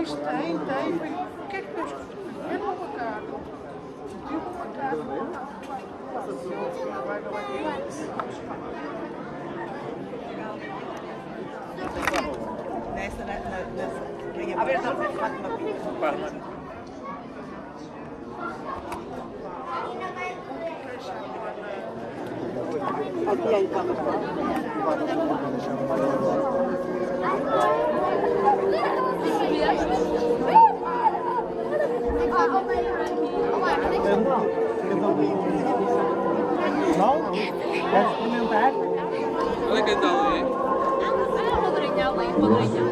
Isto tem. O que é que temos que fazer? É um macaco. E o macaco. Nessa. A ver, não sei se faz uma pizza. Aqui aí, Não? Quer experimentar? Olha quem está ali. Padrinha ali, padrinha.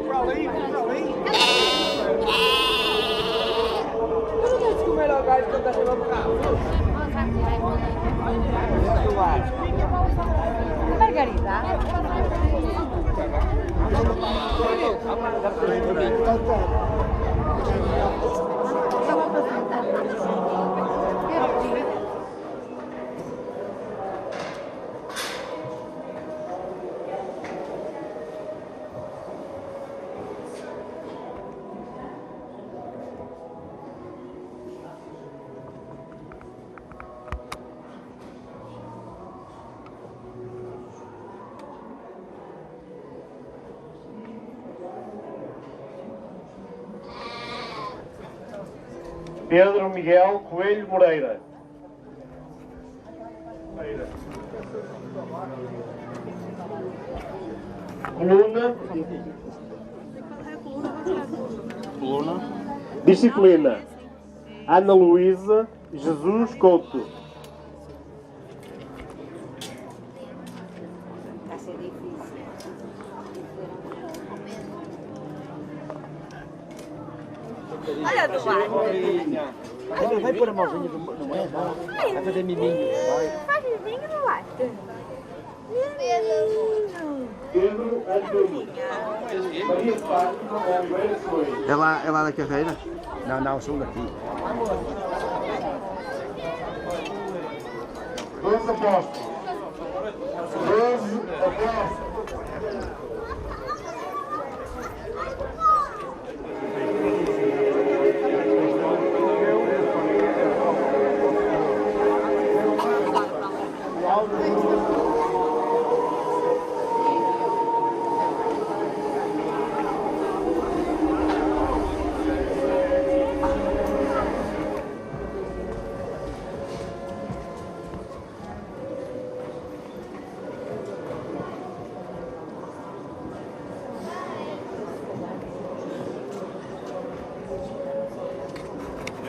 Para ali. não tens de comer ao gajo quando está a carro. Margarida? Pedro Miguel Coelho Moreira. Coluna. Disciplina. Ana Luísa Jesus Couto. Está a ser difícil. Olha, Duarte. Vai pôr a mãozinha no meio, vai fazer miminho. Faz vizinho, Duarte. Pedro Antunes. Maria Fátima Oliveira Coelho. É lá da carreira? Não, sou daqui. Dois apóstolos.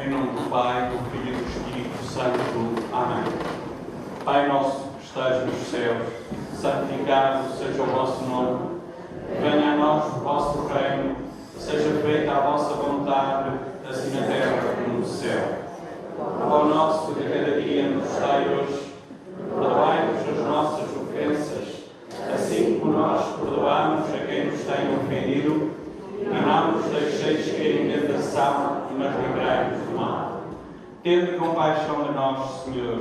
Em nome do Pai, do Filho e do Espírito Santo. Amém. Pai nosso que estás nos céus, santificado seja o vosso nome. Venha a nós o vosso reino, seja feita a vossa vontade, assim na terra como no céu. O pão nosso de cada dia nos dai hoje. Perdoai-nos as nossas ofensas, assim como nós perdoamos a quem nos tem ofendido. E não nos deixeis cair em tentação, mas livrai-nos do mal. Tende compaixão de nós, Senhor.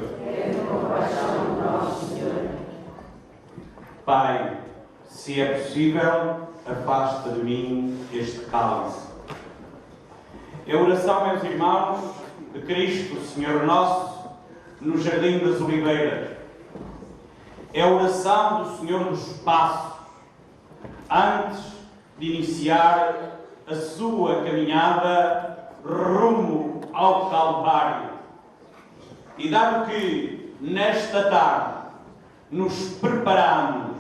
Pai, se é possível, afasta de mim este cálice. É a oração, meus irmãos, de Cristo, Senhor nosso, no Jardim das Oliveiras. É a oração do Senhor dos Passos, antes de iniciar a sua caminhada rumo ao Calvário. E dado que, nesta tarde, nos preparamos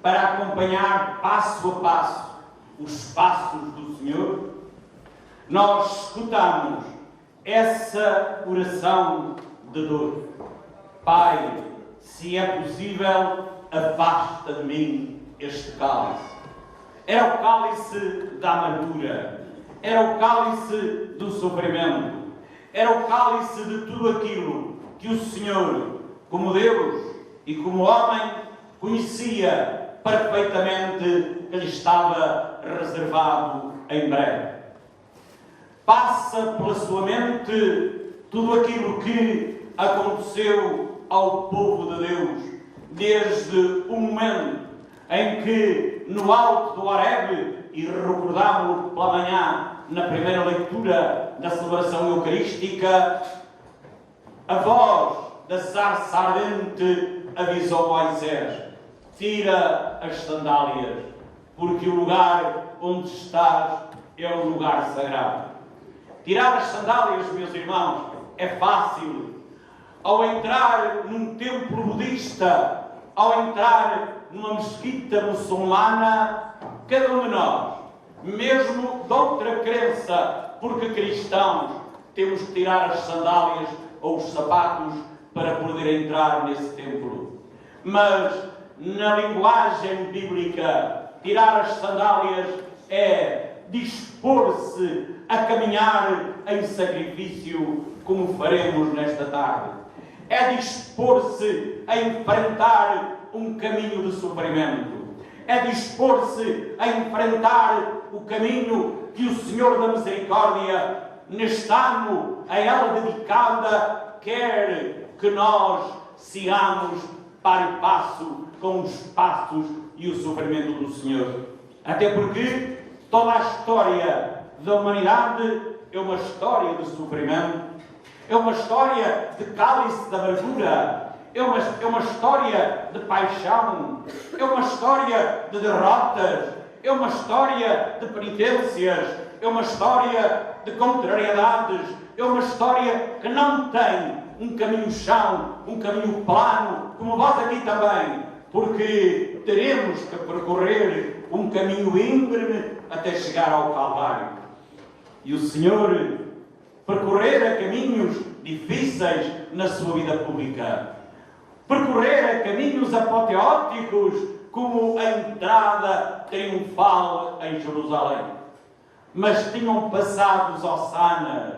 para acompanhar passo a passo os passos do Senhor, nós escutamos essa oração de dor. Pai, se é possível, afasta de mim este cálice. Era o cálice da amargura, era o cálice do sofrimento, era o cálice de tudo aquilo que o Senhor, como Deus e como homem, conhecia perfeitamente que lhe estava reservado em breve. Passa pela sua mente tudo aquilo que aconteceu ao povo de Deus, desde o momento em que no alto do Horebe, e recordámos-lo pela manhã na primeira leitura da celebração eucarística, a voz da sarça ardente avisou Moisés: tira as sandálias, porque o lugar onde estás é um lugar sagrado. Tirar as sandálias, meus irmãos, é fácil. Ao entrar num templo budista, ao entrar numa mesquita muçulmana, cada um de nós, mesmo de outra crença, porque cristãos, temos que tirar as sandálias ou os sapatos para poder entrar nesse templo. Mas, na linguagem bíblica, tirar as sandálias é dispor-se a caminhar em sacrifício, como faremos nesta tarde. É dispor-se a enfrentar um caminho de sofrimento. É dispor-se a enfrentar o caminho que o Senhor da Misericórdia, neste ano a ela dedicada, quer que nós sigamos para e passo com os passos e o sofrimento do Senhor. Até porque toda a história da humanidade é uma história de sofrimento, é uma história de cálice de amargura, é uma história de paixão, é uma história de derrotas, é uma história de penitências, é uma história de contrariedades, é uma história que não tem um caminho chão, um caminho plano, como vós aqui também, porque teremos que percorrer um caminho íngreme até chegar ao Calvário. E o Senhor percorrera caminhos difíceis na sua vida pública, percorrera caminhos apoteóticos, como a entrada triunfal em Jerusalém. Mas tinham passado os hossanas,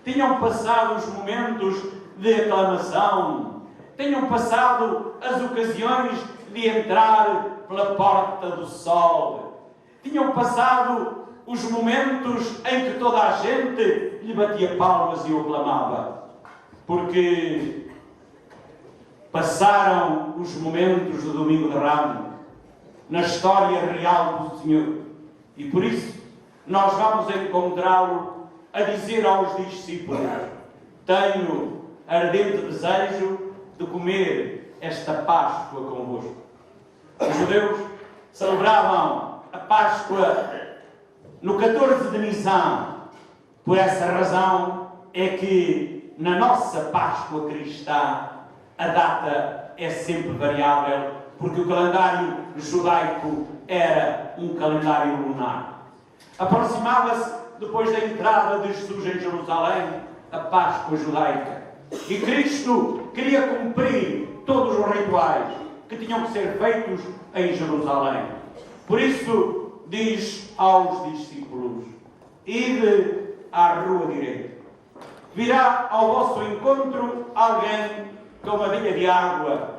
tinham passado os momentos de aclamação, tinham passado as ocasiões de entrar pela porta do sol, tinham passado os momentos em que toda a gente lhe batia palmas e o aclamava, porque passaram os momentos do Domingo de Ramos na história real do Senhor, e por isso nós vamos encontrá-lo a dizer aos discípulos: tenho ardente desejo de comer esta Páscoa convosco. Os judeus celebravam a Páscoa no 14 de Nisan. Por essa razão é que na nossa Páscoa cristã a data é sempre variável, porque o calendário judaico era um calendário lunar. Aproximava-se, depois da entrada de Jesus em Jerusalém, a Páscoa judaica. E Cristo queria cumprir todos os rituais que tinham que ser feitos em Jerusalém. Por isso, diz aos discípulos: ide à rua direita. Virá ao vosso encontro alguém com uma vinha de água.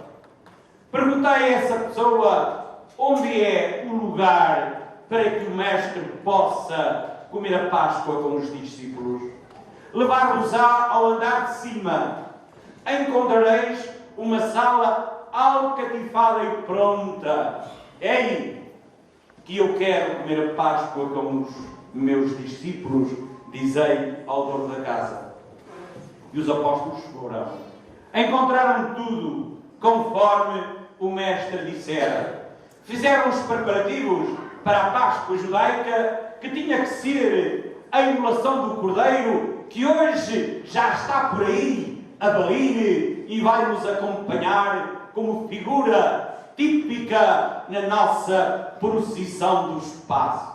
Perguntei a essa pessoa onde é o lugar para que o Mestre possa comer a Páscoa com os discípulos. Levar-vos-á ao andar de cima. Encontrareis uma sala alcatifada e pronta. É aí que eu quero comer a Páscoa com os meus discípulos, dizei ao dono da casa. E os apóstolos foram. Encontraram tudo conforme o Mestre dissera. Fizeram os preparativos para a Páscoa judaica, que tinha que ser a imolação do Cordeiro, que hoje já está por aí a Belém e vai nos acompanhar como figura típica na nossa procissão dos passos.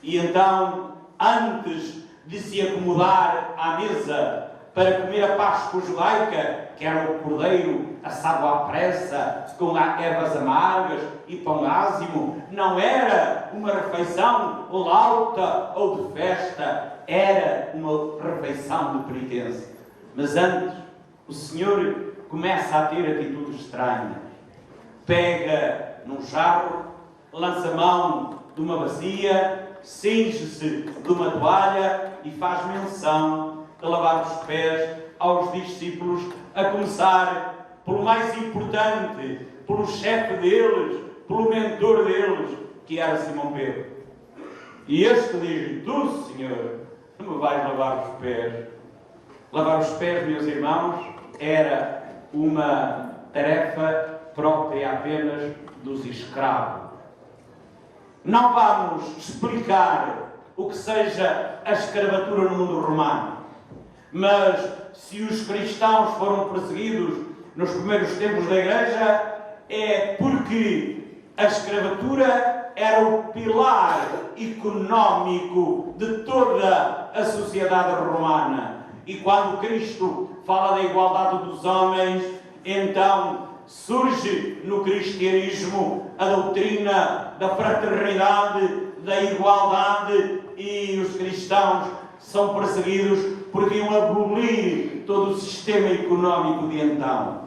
E então, antes de se acomodar à mesa para comer a Páscoa judaica, que era o cordeiro assado à pressa, com ervas amargas e pão ázimo, não era uma refeição lauta ou de festa, era uma refeição de penitência. Mas antes, o Senhor começa a ter atitudes estranhas. Pega num jarro, lança mão de uma bacia, cinge-se de uma toalha e faz menção de lavar os pés aos discípulos, a começar pelo mais importante, pelo chefe deles, pelo mentor deles, que era Simão Pedro. E este diz-lhe: tu, Senhor, não me vais lavar os pés. Lavar os pés, meus irmãos, era uma tarefa própria apenas dos escravos. Não vamos explicar o que seja a escravatura no mundo romano, mas se os cristãos foram perseguidos nos primeiros tempos da Igreja, é porque a escravatura era o pilar económico de toda a sociedade romana. E quando Cristo fala da igualdade dos homens, então surge no cristianismo a doutrina da fraternidade, da igualdade, e os cristãos são perseguidos porque iam abolir todo o sistema económico de então.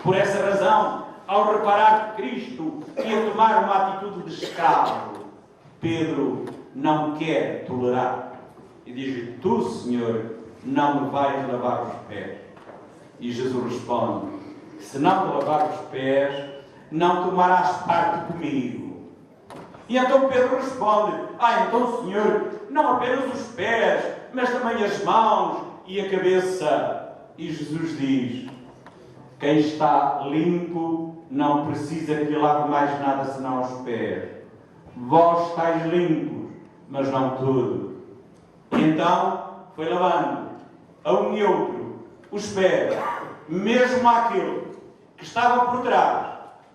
Por essa razão, ao reparar que Cristo ia tomar uma atitude de escravo, Pedro não quer tolerar. E diz-lhe: tu, Senhor, não me vais lavar os pés. E Jesus responde: se não te lavar os pés, não tomarás parte comigo. E então Pedro responde: então, Senhor, não apenas os pés, mas também as mãos e a cabeça. E Jesus diz: quem está limpo não precisa que lhe lave mais nada senão os pés. Vós estáis limpos, mas não tudo. E então foi lavando a um e outro os pés, mesmo àquele que estava por trás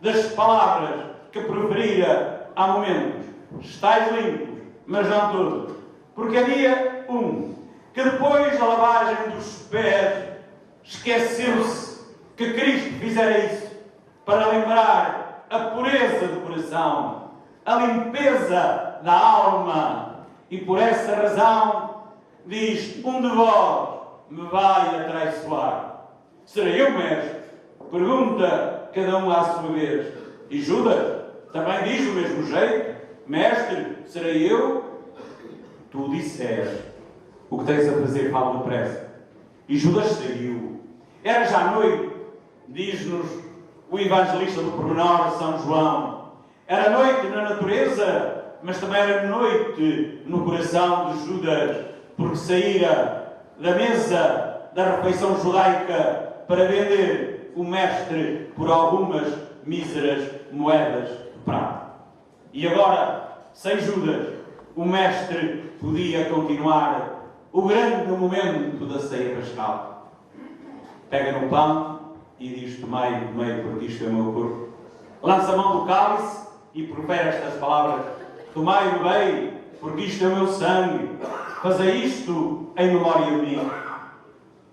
das palavras que preferira há momentos: estáis limpos, mas não tudo. Porque havia um que depois da lavagem dos pés esqueceu-se que Cristo fizera isso para lembrar a pureza do coração, a limpeza da alma, e por essa razão diz: um de vós me vai atraiçoar. Serei eu, mestre? Pergunta cada um à sua vez. E Judas também diz do mesmo jeito: mestre, serei eu? Tu disseste. O que tens a fazer, fala depressa. E Judas saiu. Era já noite, diz-nos o evangelista do pormenor, São João. Era noite na natureza, mas também era noite no coração de Judas, porque saíra da mesa da refeição judaica para vender o mestre por algumas míseras moedas de prata. E agora, sem Judas, o mestre podia continuar o grande momento da ceia pascal. Pega no pão e diz: tomai, comei, porque isto é o meu corpo. Lança a mão do cálice e profere estas palavras: tomai e bebei, porque isto é o meu sangue. Fazei isto em memória de mim.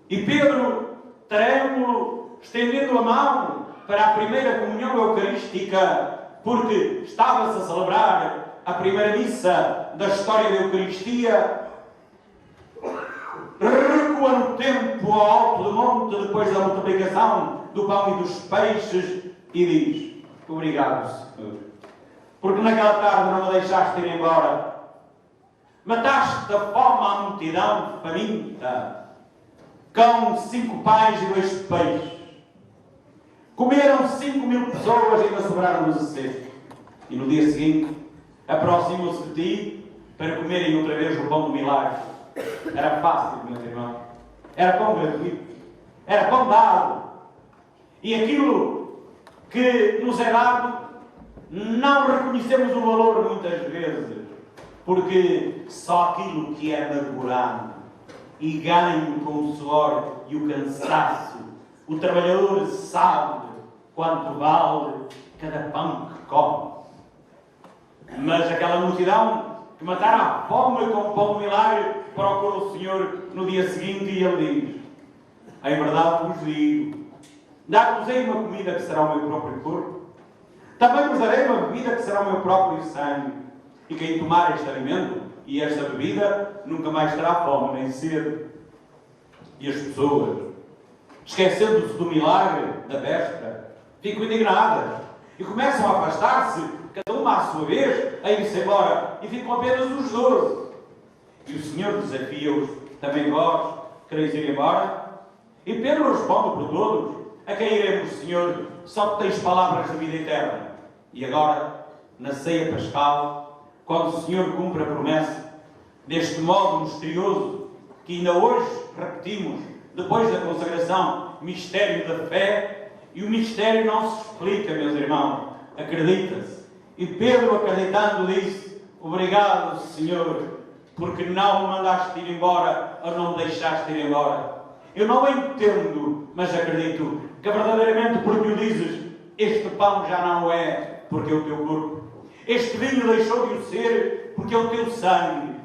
E Pedro, trêmulo, estendendo a mão para a primeira comunhão eucarística, porque estava-se a celebrar a primeira missa da história da Eucaristia, recua no tempo ao alto do monte, depois da multiplicação do pão e dos peixes, e diz: obrigado, Senhor, porque naquela tarde não me deixaste ir embora. Mataste da fome à multidão faminta, com 5 pães e 2 peixes. Comeram 5.000 pessoas e ainda sobraram 16. E no dia seguinte, aproximam-se de ti para comerem outra vez o pão do milagre. Era fácil, meus irmãos. Era pão gratuito. Era pão dado. E aquilo que nos é dado, não reconhecemos o valor muitas vezes, porque só aquilo que é mergulhado e ganho com o suor e o cansaço, o trabalhador sabe quanto vale cada pão que come. Mas aquela multidão que matara a fome com o pão do milagre procura o Senhor no dia seguinte e ele diz: em verdade vos digo, dar-vos-ei uma comida que será o meu próprio corpo, também vos darei uma bebida que será o meu próprio sangue, e quem tomar este alimento e esta bebida nunca mais terá fome nem sede. E as pessoas, esquecendo-se do milagre da véspera, ficam indignadas e começam a afastar-se, cada uma à sua vez, a ir-se embora, e ficam apenas os 12. E o Senhor desafia-os: também vós quereis ir embora? E Pedro responde por todos: a quem iremos, Senhor? Só tens palavras de vida eterna. E agora, na ceia pascal, quando o Senhor cumpre a promessa, deste modo misterioso, que ainda hoje repetimos, depois da consagração, mistério da fé, e o mistério não se explica, meus irmãos, acredita-se. E Pedro, acreditando, disse: obrigado, Senhor, porque não me mandaste ir embora ou não me deixaste ir embora. Eu não entendo, mas acredito que verdadeiramente, porque o dizes, este pão já não é, porque é o teu corpo. Este vinho deixou de o ser, porque é o teu sangue.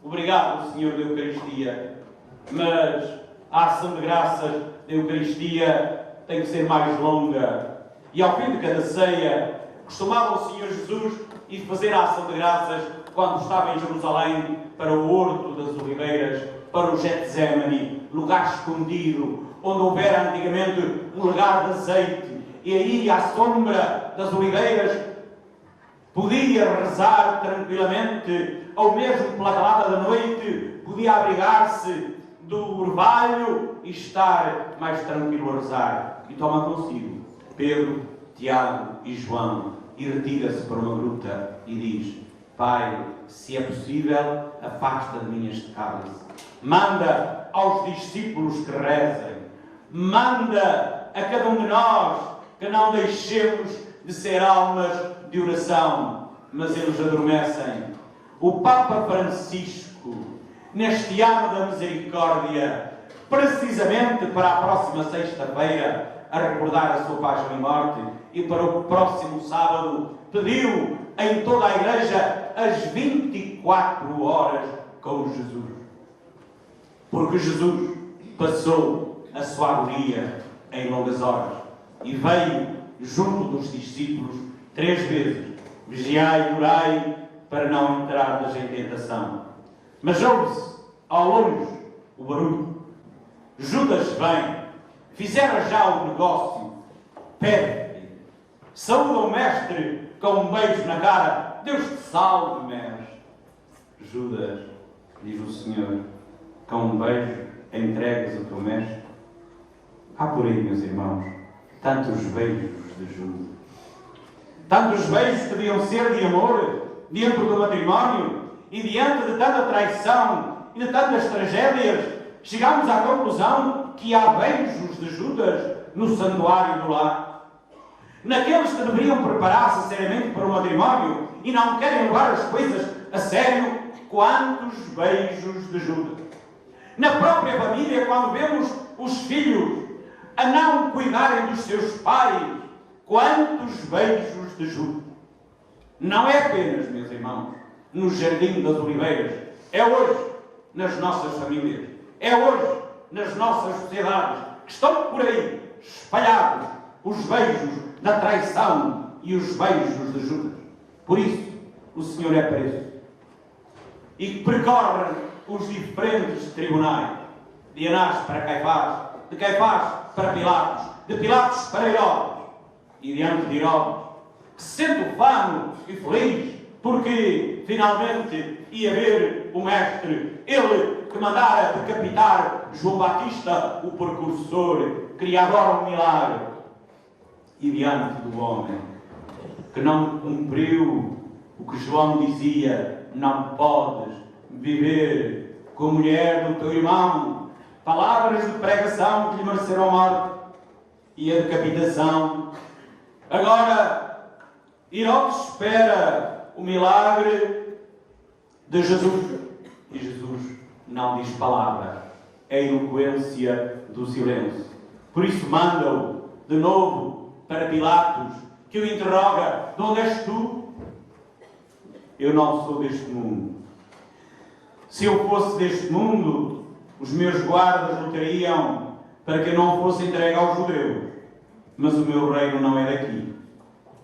Obrigado, Senhor da Eucaristia. Mas a ação de graças da Eucaristia tem que ser mais longa. E ao fim de cada ceia, costumava o Senhor Jesus ir fazer a ação de graças quando estava em Jerusalém para o Horto das Oliveiras, para o Getsemane, lugar escondido, onde houvera antigamente um lagar de azeite. E aí, à sombra das oliveiras, podia rezar tranquilamente, ou mesmo pela calada da noite, podia abrigar-se do orvalho e estar mais tranquilo a rezar. E toma consigo Pedro, Tiago e João e retira-se para uma gruta e diz: Pai, se é possível, afasta de mim este cálice. Manda aos discípulos que rezem. Manda a cada um de nós que não deixemos de ser almas de oração, mas eles adormecem. O Papa Francisco, neste ano da misericórdia, precisamente para a próxima sexta-feira, a recordar a sua paixão e morte, e para o próximo sábado, pediu em toda a Igreja as 24 horas com Jesus. Porque Jesus passou a sua agonia em longas horas e veio junto dos discípulos 3 vezes: vigiai e orai para não entrardes em tentação. Mas ouve-se ao longe o barulho. Judas vem, fizera já o negócio, pede, saúda o mestre com um beijo na cara: Deus te salve, mestre. Judas, diz o Senhor, com um beijo entregas o teu mestre. Há por aí, meus irmãos, tantos beijos de Judas. Tantos beijos que deviam ser de amor dentro do matrimónio, e diante de tanta traição e de tantas tragédias, chegamos à conclusão que há beijos de Judas no santuário do lar. Naqueles que deveriam preparar-se seriamente para o matrimónio e não querem levar as coisas a sério, quantos beijos de Judas. Na própria família, quando vemos os filhos a não cuidarem dos seus pais, quantos beijos de Judas. Não é apenas, meus irmãos, no Jardim das Oliveiras, é hoje nas nossas famílias, é hoje nas nossas sociedades, que estão por aí espalhados os beijos da traição e os beijos de Judas. Por isso, o Senhor é preso e percorre os diferentes tribunais, de Anás para Caifás, de Caifás para Pilatos, de Pilatos para Herodes, e diante de Herodes, que se sente ufano e feliz, porque finalmente ia ver o Mestre, ele que mandara decapitar João Batista, o precursor, queria agora um milagre. E diante do homem que não cumpriu o que João dizia: não podes viver com a mulher do teu irmão, palavras de pregação que lhe mereceram a morte e a decapitação. Agora, Herodes espera o milagre de Jesus. E Jesus não diz palavra. É a eloquência do silêncio. Por isso manda-o de novo para Pilatos, que o interroga: de onde és tu? Eu não sou deste mundo. Se eu fosse deste mundo, os meus guardas lutariam para que eu não fosse entregue aos judeus. Mas o meu reino não é daqui.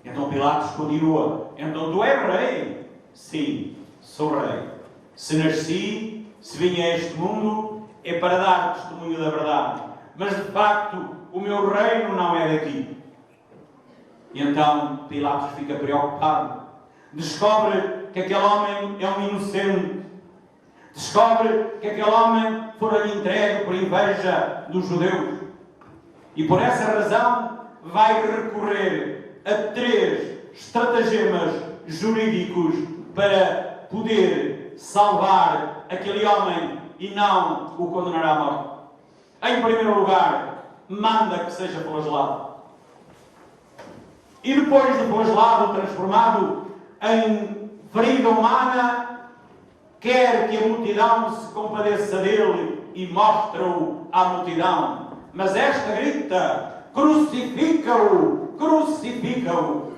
Então Pilatos continua: então tu és rei? Sim, sou rei. Se nasci, se vim a este mundo, é para dar testemunho da verdade. Mas de facto, o meu reino não é daqui. E então Pilatos fica preocupado. Descobre que aquele homem é um inocente. Descobre que aquele homem fora-lhe entregue por inveja dos judeus. E por essa razão vai recorrer a 3 estratagemas jurídicos para poder salvar aquele homem e não o condenar à morte. Em primeiro lugar, manda que seja flagelado. E depois de flagelado, transformado em ferida humana, quer que a multidão se compadeça dele e mostra-o à multidão. Mas esta grita: crucifica-o! Crucifica-o!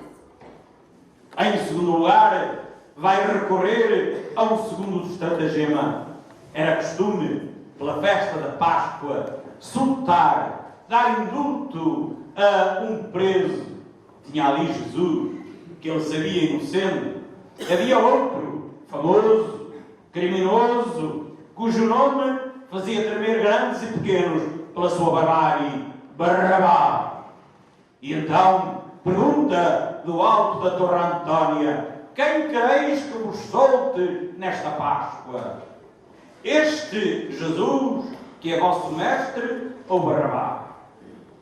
Em segundo lugar, vai recorrer a um segundo estratagema. Era costume, pela festa da Páscoa, soltar, dar indulto a um preso. Tinha ali Jesus, que ele sabia inocente. Havia outro, famoso, criminoso, cujo nome fazia tremer grandes e pequenos pela sua barbárie: Barrabá. E então pergunta do alto da Torre Antônia: quem quereis que vos solte nesta Páscoa? Este Jesus, que é vosso mestre, ou Barrabá?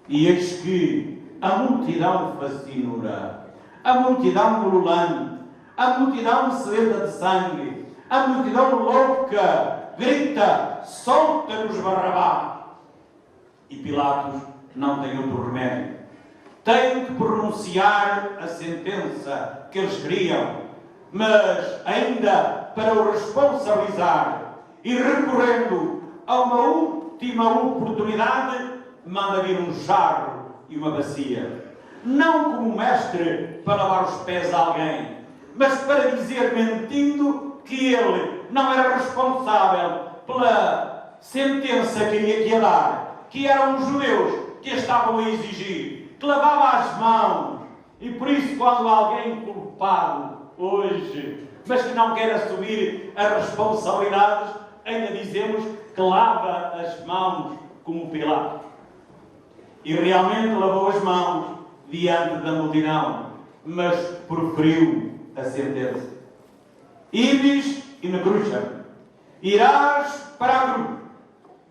E eis que a multidão fascinura, a multidão ululante, a multidão sedenta de sangue, a multidão louca grita: solta-nos Barrabá! E Pilatos não tem outro remédio. Tem que pronunciar a sentença que eles queriam, mas ainda para o responsabilizar e recorrendo a uma última oportunidade, manda vir um jarro e uma bacia. Não como mestre para lavar os pés a alguém, mas para dizer, mentindo, que ele não era responsável pela sentença que ia dar, que eram os judeus que a estavam a exigir, que lavava as mãos. E por isso, quando alguém culpado hoje, mas que não quer assumir as responsabilidades, ainda dizemos que lava as mãos como Pilatos. E realmente lavou as mãos diante da multidão, mas proferiu a sentença. Ibis in crucem, irás para a cruz.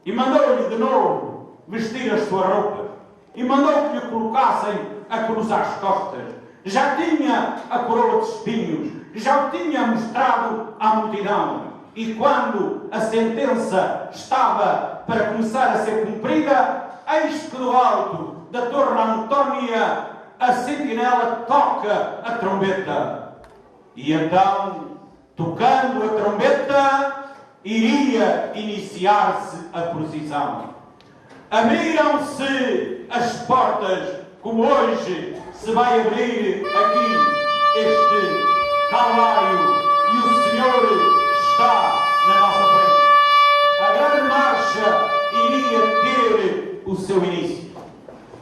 E mandou-lhe de novo vestir as suas roupas, e mandou que lhe colocassem a cruz às costas. Já tinha a coroa de espinhos, já o tinha mostrado à multidão. E quando a sentença estava para começar a ser cumprida, eis que do alto da Torre Antônia a sentinela toca a trombeta. E então, tocando a trombeta, iria iniciar-se a procissão. Abriram-se as portas, como hoje se vai abrir aqui este Calvário, e o Senhor está na nossa frente. A grande marcha iria ter o seu início.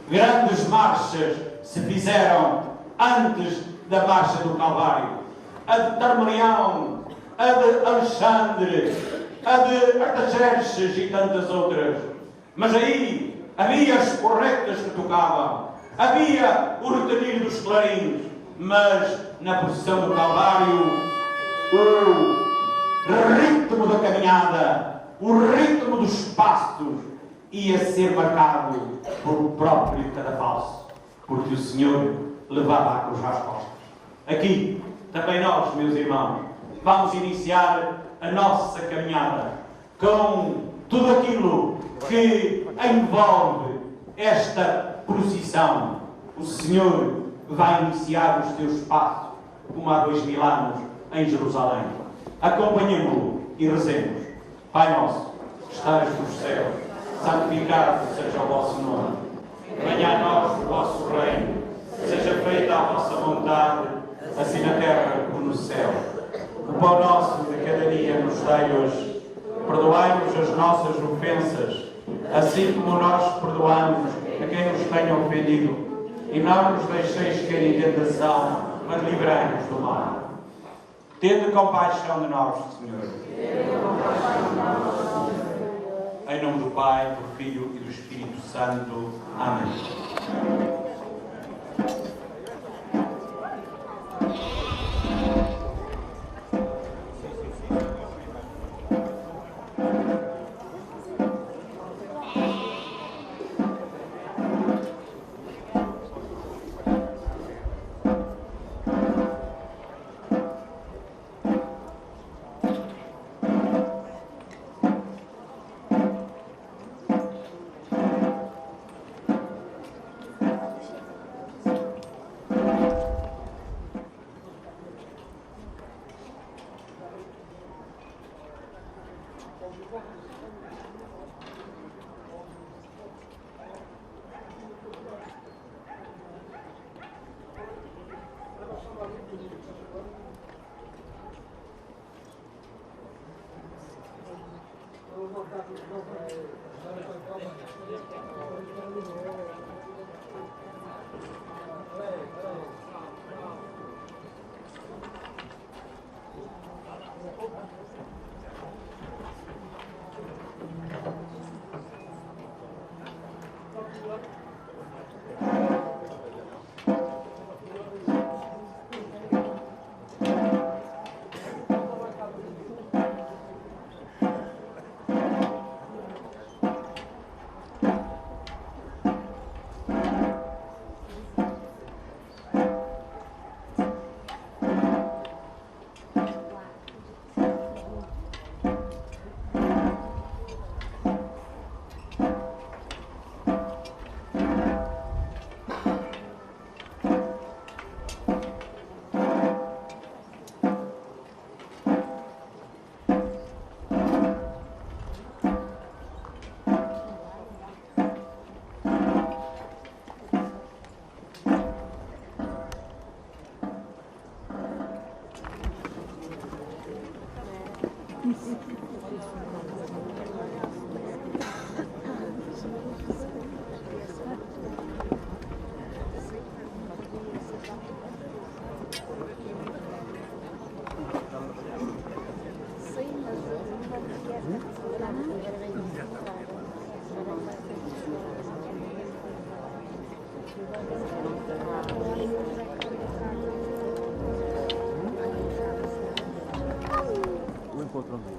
Grandes marchas se fizeram antes da marcha do Calvário. A de Darmaleão, a de Alexandre, a de Artaxerxes e tantas outras. Mas aí havia as cornetas que tocavam, havia o retalho dos clarins, mas na procissão do Calvário, o ritmo da caminhada, o ritmo dos passos ia ser marcado pelo próprio cadafalso, porque o Senhor levava a cruz às costas. Aqui, também nós, meus irmãos, vamos iniciar a nossa caminhada com tudo aquilo que envolve esta procissão. O Senhor vai iniciar os seus passos, como há 2000 anos, em Jerusalém. Acompanhemo-lo e rezemos. Pai nosso, que estás nos céus, santificado seja o vosso nome. Venha a nós o vosso reino. Seja feita a vossa vontade, assim na terra como no céu. O pão nosso de cada dia nos dai hoje. Perdoai-nos as nossas ofensas, assim como nós perdoamos a quem nos tenha ofendido. E não nos deixeis cair em tentação, mas livrai-nos do mal. Tende compaixão de nós, Senhor. Em nome do Pai, do Filho e do Espírito Santo. Amém.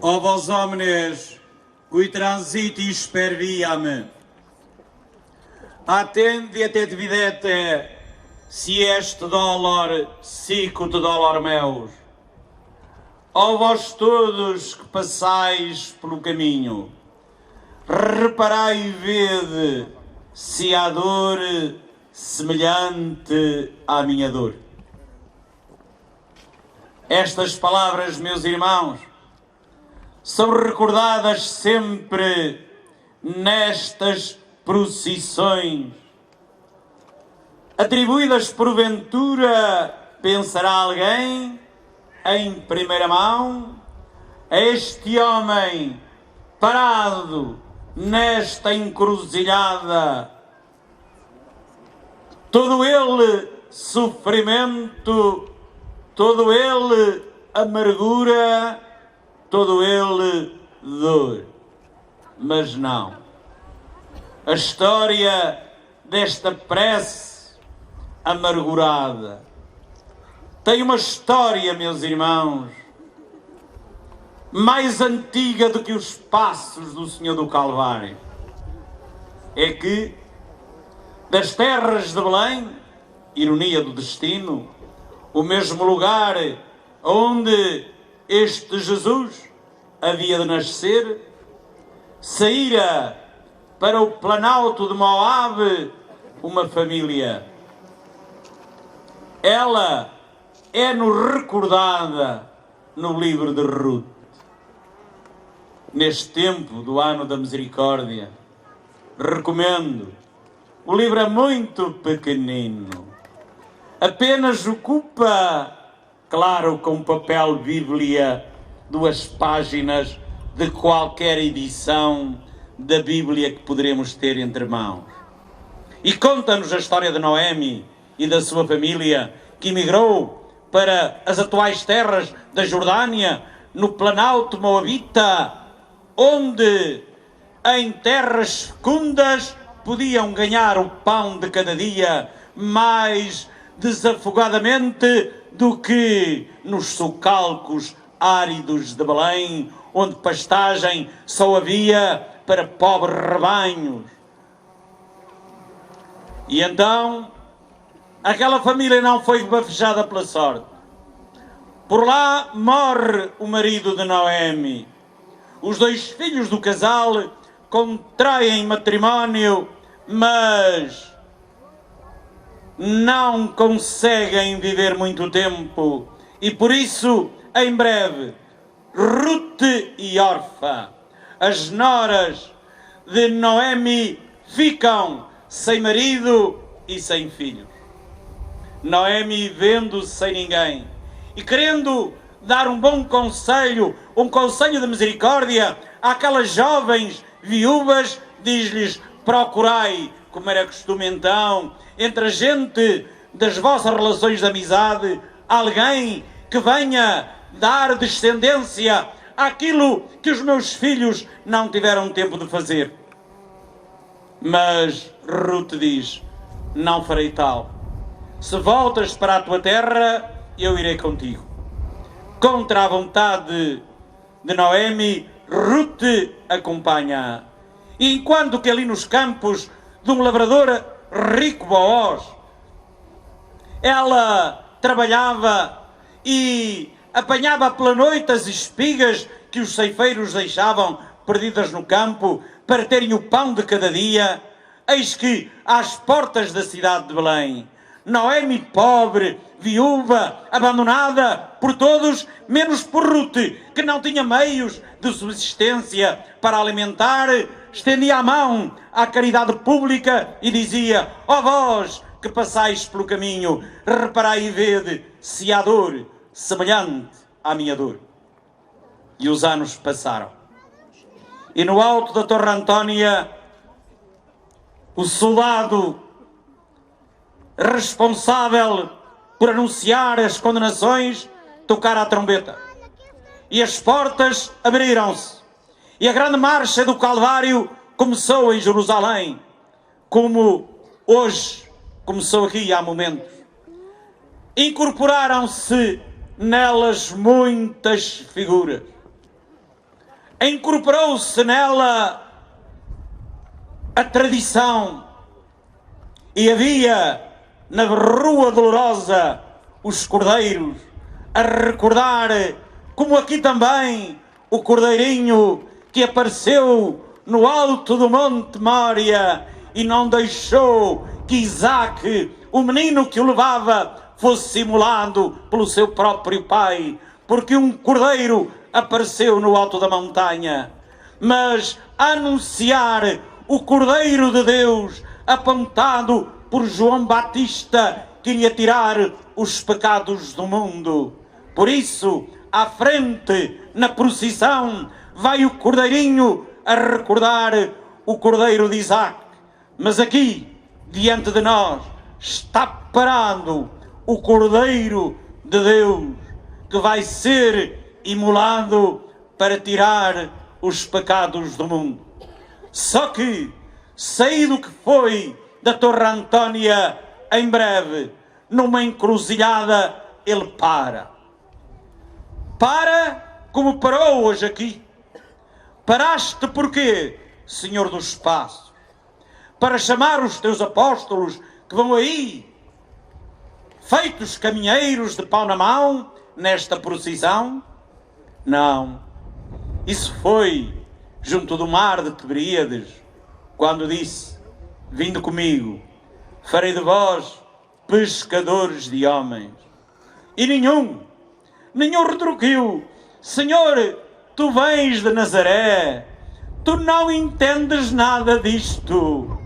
Ó vós homens, cui transitis per viam, attendiet et videte, si est dolor, sicut dolor meus. Ó vós todos que passais pelo caminho, reparai e vede se há dor semelhante à minha dor. Estas palavras, meus irmãos, são recordadas sempre nestas procissões, atribuídas porventura, pensará alguém, em primeira mão, a este homem parado nesta encruzilhada, todo ele sofrimento, todo ele amargura, todo ele dor. Mas não. A história desta prece amargurada tem uma história, meus irmãos, mais antiga do que os passos do Senhor do Calvário. É que das terras de Belém, ironia do destino, o mesmo lugar onde este Jesus havia de nascer, saíra para o planalto de Moabe uma família. Ela é-nos recordada no livro de Ruth. Neste tempo do ano da misericórdia, recomendo. O livro é muito pequenino. Apenas ocupa, claro, com papel Bíblia, 2 páginas de qualquer edição da Bíblia que poderemos ter entre mãos. E conta-nos a história de Noemi e da sua família que emigrou para as atuais terras da Jordânia, no planalto moabita, onde em terras fecundas podiam ganhar o pão de cada dia mais desafogadamente do que nos socalcos áridos de Belém, onde pastagem só havia para pobres rebanhos. E então, aquela família não foi bafejada pela sorte. Por lá morre o marido de Noemi. Os 2 filhos do casal contraem matrimónio, mas não conseguem viver muito tempo. E por isso, em breve, Ruth e Orfa, as noras de Noemi ficam sem marido e sem filhos. Noemi, vendo-se sem ninguém e querendo dar um bom conselho, um conselho de misericórdia àquelas jovens viúvas, diz-lhes: procurai, como era costume então, entre a gente das vossas relações de amizade, alguém que venha dar descendência àquilo que os meus filhos não tiveram tempo de fazer. Mas Ruth diz: não farei tal. Se voltas para a tua terra, eu irei contigo. Contra a vontade de Noemi, Ruth acompanha. E enquanto que ali nos campos de um lavrador rico, Boaz, ela trabalhava e apanhava pela noite as espigas que os ceifeiros deixavam perdidas no campo para terem o pão de cada dia, eis que às portas da cidade de Belém, Noemi, pobre, viúva, abandonada por todos, menos por Ruth, que não tinha meios de subsistência para alimentar, estendia a mão à caridade pública e dizia: ó vós que passais pelo caminho, reparai e vede se há dor semelhante à minha dor. E os anos passaram. E no alto da Torre Antônia, o soldado responsável por anunciar as condenações tocara a trombeta. E as portas abriram-se. E a grande marcha do Calvário começou em Jerusalém, como hoje começou aqui há momentos. Incorporaram-se nelas muitas figuras. Incorporou-se nela a tradição. E havia na Rua Dolorosa os cordeiros a recordar, como aqui também, o cordeirinho que apareceu no alto do Monte Mória e não deixou que Isaac, o menino que o levava, fosse simulado pelo seu próprio pai, porque um cordeiro apareceu no alto da montanha. Mas a anunciar o Cordeiro de Deus, apontado por João Batista, que iria tirar os pecados do mundo. Por isso, à frente, na procissão, vai o cordeirinho a recordar o cordeiro de Isaac. Mas aqui, diante de nós, está parado o Cordeiro de Deus, que vai ser imolado para tirar os pecados do mundo. Só que, saído que foi da Torre Antônia, em breve, numa encruzilhada, ele para. Para como parou hoje aqui. Paraste porquê, Senhor do Espaço? Para chamar os teus apóstolos que vão aí, feitos caminheiros de pau na mão, nesta procissão? Não. Isso foi junto do mar de Tiberíades, quando disse: vindo comigo, farei de vós pescadores de homens. E nenhum retruquiu: Senhor, tu vens de Nazaré, tu não entendes nada disto.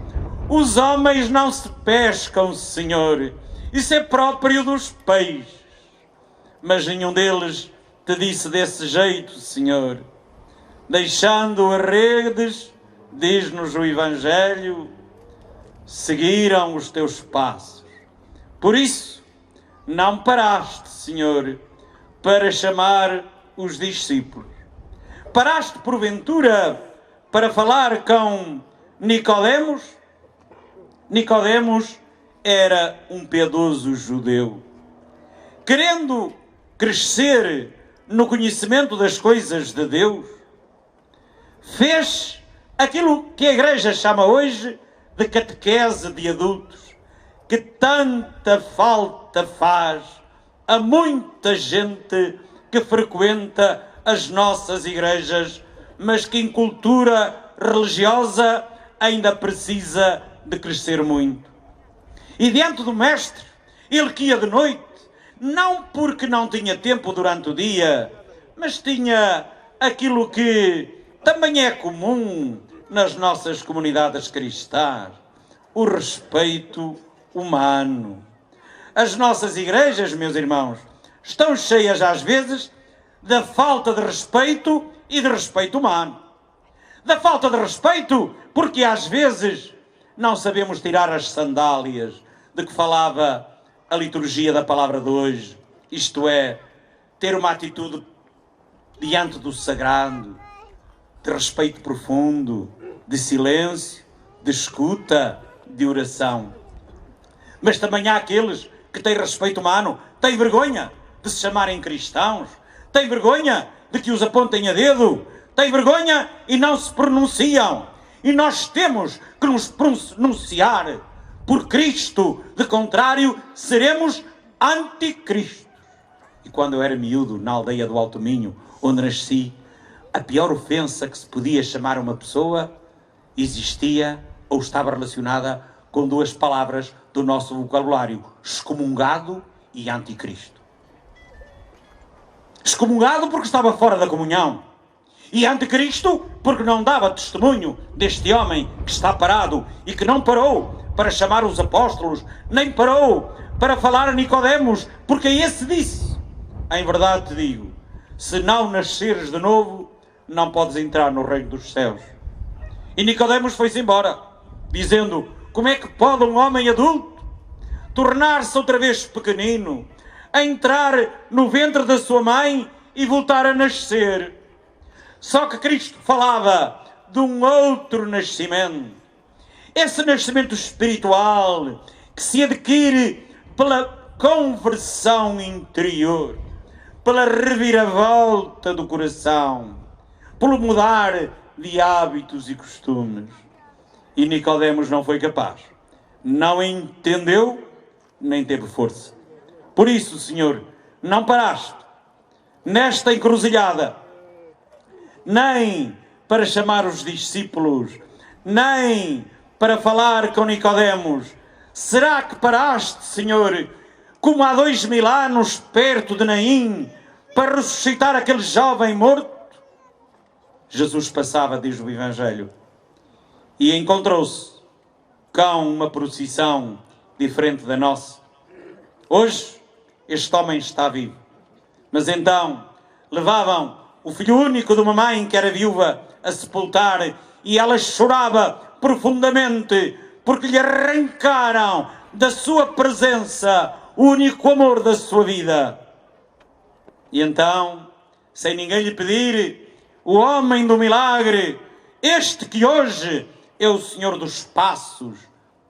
Os homens não se pescam, Senhor, isso é próprio dos peixes. Mas nenhum deles te disse desse jeito, Senhor. Deixando as redes, diz-nos o Evangelho, seguiram os teus passos. Por isso, não paraste, Senhor, para chamar os discípulos. Paraste, porventura, para falar com Nicodemos? Nicodemos era um piedoso judeu. Querendo crescer no conhecimento das coisas de Deus, fez aquilo que a Igreja chama hoje de catequese de adultos, que tanta falta faz a muita gente que frequenta as nossas igrejas, mas que em cultura religiosa ainda precisa de crescer muito. E diante do mestre, ele que ia de noite, não porque não tinha tempo durante o dia, mas tinha aquilo que Também é comum nas nossas comunidades cristãs o respeito humano. As nossas igrejas, meus irmãos, estão cheias às vezes da falta de respeito e de respeito humano. Da falta de respeito porque às vezes não sabemos tirar as sandálias de que falava a liturgia da palavra de hoje, isto é, ter uma atitude diante do sagrado, de respeito profundo, de silêncio, de escuta, de oração. Mas também há aqueles que têm respeito humano, têm vergonha de se chamarem cristãos, têm vergonha de que os apontem a dedo, têm vergonha e não se pronunciam. E nós temos que nos pronunciar por Cristo, de contrário, seremos anticristo. E quando eu era miúdo, na aldeia do Alto Minho, onde nasci, a pior ofensa que se podia chamar uma pessoa existia ou estava relacionada com duas palavras do nosso vocabulário: excomungado e anticristo. Excomungado porque estava fora da comunhão, e anticristo porque não dava testemunho deste homem que está parado e que não parou para chamar os apóstolos, nem parou para falar a Nicodemos, porque esse disse: em verdade te digo, se não nasceres de novo, não podes entrar no reino dos céus. E Nicodemos foi-se embora, dizendo: como é que pode um homem adulto tornar-se outra vez pequenino, a entrar no ventre da sua mãe e voltar a nascer? Só que Cristo falava de um outro nascimento. Esse nascimento espiritual que se adquire pela conversão interior, pela reviravolta do coração, pelo mudar de hábitos e costumes. E Nicodemos não foi capaz, não entendeu, nem teve força. Por isso, Senhor, não paraste nesta encruzilhada, nem para chamar os discípulos, nem para falar com Nicodemos. Será que paraste, Senhor, como há 2000 anos, perto de Naim, para ressuscitar aquele jovem morto? Jesus passava, diz o Evangelho, e encontrou-se com uma procissão diferente da nossa. Hoje, este homem está vivo. Mas então, levavam o filho único de uma mãe que era viúva a sepultar, e ela chorava profundamente, porque lhe arrancaram da sua presença o único amor da sua vida. E então, sem ninguém lhe pedir, o homem do milagre, este que hoje é o Senhor dos Passos,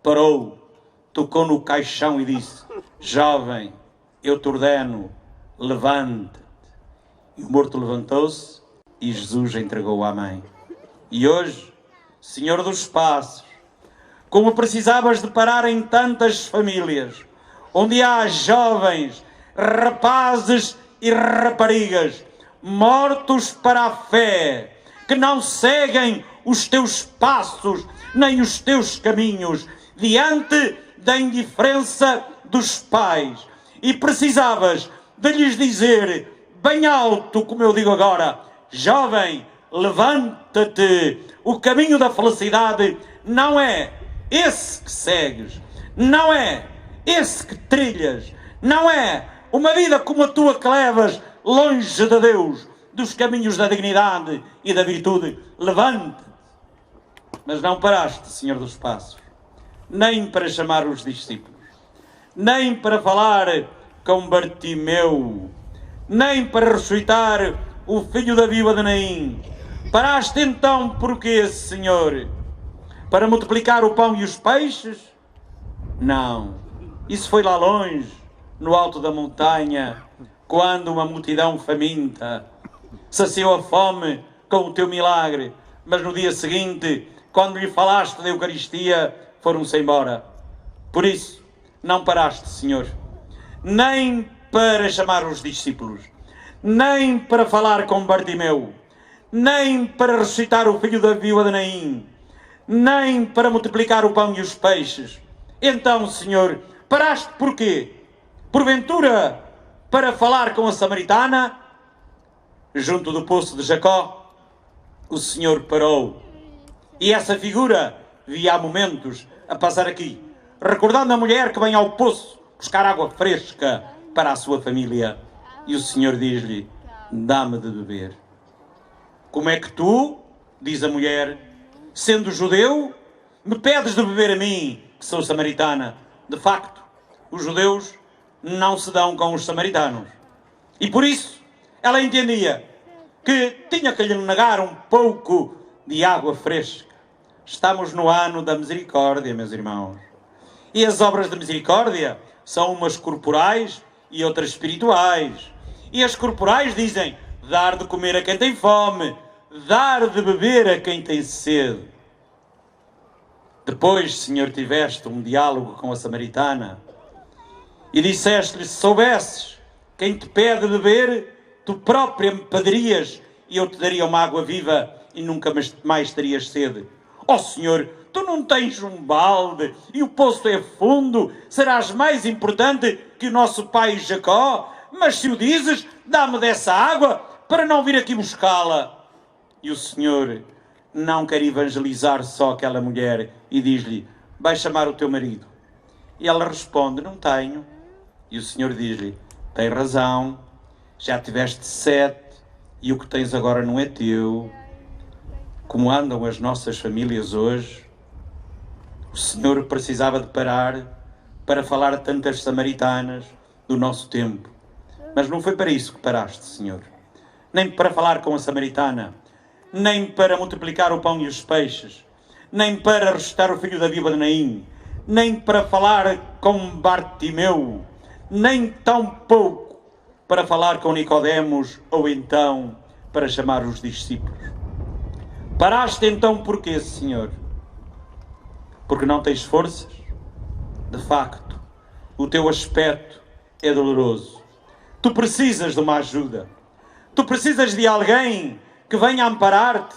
parou, tocou no caixão e disse: jovem, eu te ordeno, levanta-te. E o morto levantou-se e Jesus entregou à mãe. E hoje, Senhor dos Passos, como precisavas de parar em tantas famílias, onde há jovens, rapazes e raparigas, mortos para a fé, que não seguem os teus passos, nem os teus caminhos, diante da indiferença dos pais. E precisavas de lhes dizer, bem alto, como eu digo agora: jovem, levanta-te. O caminho da felicidade não é esse que segues, não é esse que trilhas, não é uma vida como a tua que levas longe de Deus, dos caminhos da dignidade e da virtude. Levanta-te. Mas não paraste, Senhor dos Passos, nem para chamar os discípulos, nem para falar com Bartimeu, nem para ressuscitar o filho da viúva de Naim. Paraste então porquê, Senhor? Para multiplicar o pão e os peixes? Não. Isso foi lá longe, no alto da montanha, quando uma multidão faminta saciou a fome com o teu milagre. Mas no dia seguinte, quando lhe falaste da Eucaristia, foram-se embora. Por isso, não paraste, Senhor, nem para chamar os discípulos, nem para falar com Bartimeu, nem para ressuscitar o filho da viúva de Naim, nem para multiplicar o pão e os peixes. Então, Senhor, paraste porquê? Porventura, para falar com a samaritana, junto do poço de Jacó? o Senhor parou. E essa figura via há momentos a passar aqui, recordando a mulher que vem ao poço buscar água fresca para a sua família. E o Senhor diz-lhe: dá-me de beber. Como é que tu, diz a mulher, sendo judeu, me pedes de beber a mim, que sou samaritana? De facto, os judeus não se dão com os samaritanos. E por isso, ela entendia que tinha que lhe negar um pouco de água fresca. Estamos no ano da misericórdia, meus irmãos. E as obras de misericórdia são umas corporais e outras espirituais. E as corporais dizem: dar de comer a quem tem fome, dar de beber a quem tem sede. Depois, Senhor, tiveste um diálogo com a samaritana e disseste-lhe: se soubesses quem te pede beber, tu própria me pedirias e eu te daria uma água viva e nunca mais terias sede. Ó Senhor, tu não tens um balde e o poço é fundo, serás mais importante que o nosso pai Jacó? Mas se o dizes, dá-me dessa água para não vir aqui buscá-la. E o Senhor não quer evangelizar só aquela mulher e diz-lhe: vai chamar o teu marido. E ela responde: não tenho. E o Senhor diz-lhe: tem razão, já tiveste 7 e o que tens agora não é teu. Como andam as nossas famílias hoje? O Senhor precisava de parar para falar a tantas samaritanas do nosso tempo. Mas não foi para isso que paraste, Senhor. Nem para falar com a samaritana, nem para multiplicar o pão e os peixes, nem para ressuscitar o filho da viúva de Naim, nem para falar com Bartimeu, nem tão pouco para falar com Nicodemos, ou então para chamar os discípulos. Paraste então porquê, Senhor? Porque não tens forças? De facto, o teu aspecto é doloroso. Tu precisas de uma ajuda. Tu precisas de alguém que venha amparar-te,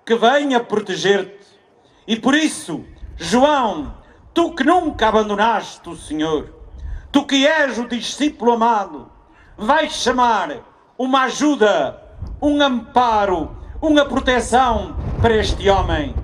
que venha proteger-te. E por isso, João, tu que nunca abandonaste o Senhor, tu que és o discípulo amado, vais chamar uma ajuda, um amparo, uma proteção para este homem.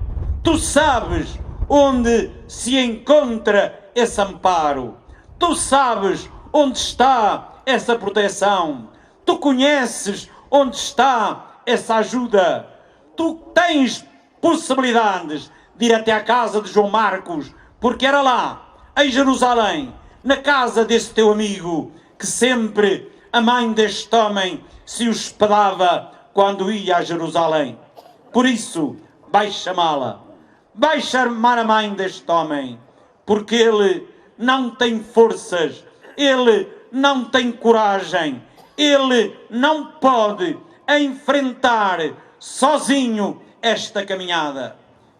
Tu sabes onde se encontra esse amparo. Tu sabes onde está essa proteção. Tu conheces onde está essa ajuda. Tu tens possibilidades de ir até à casa de João Marcos, porque era lá, em Jerusalém, na casa desse teu amigo, que sempre a mãe deste homem se hospedava quando ia a Jerusalém. Por isso, vais chamá-la. Vais chamar a mãe deste homem, porque ele não tem forças, ele não tem coragem, ele não pode enfrentar sozinho esta caminhada.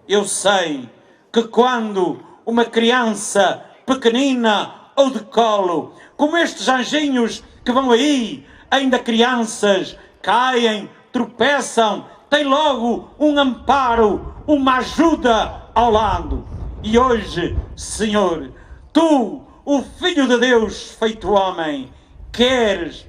Eu sei que quando uma criança pequenina ou de colo, como estes anjinhos que vão aí, ainda crianças, caem, tropeçam, tem logo um amparo, uma ajuda ao lado. E hoje, Senhor, tu, o Filho de Deus feito homem, queres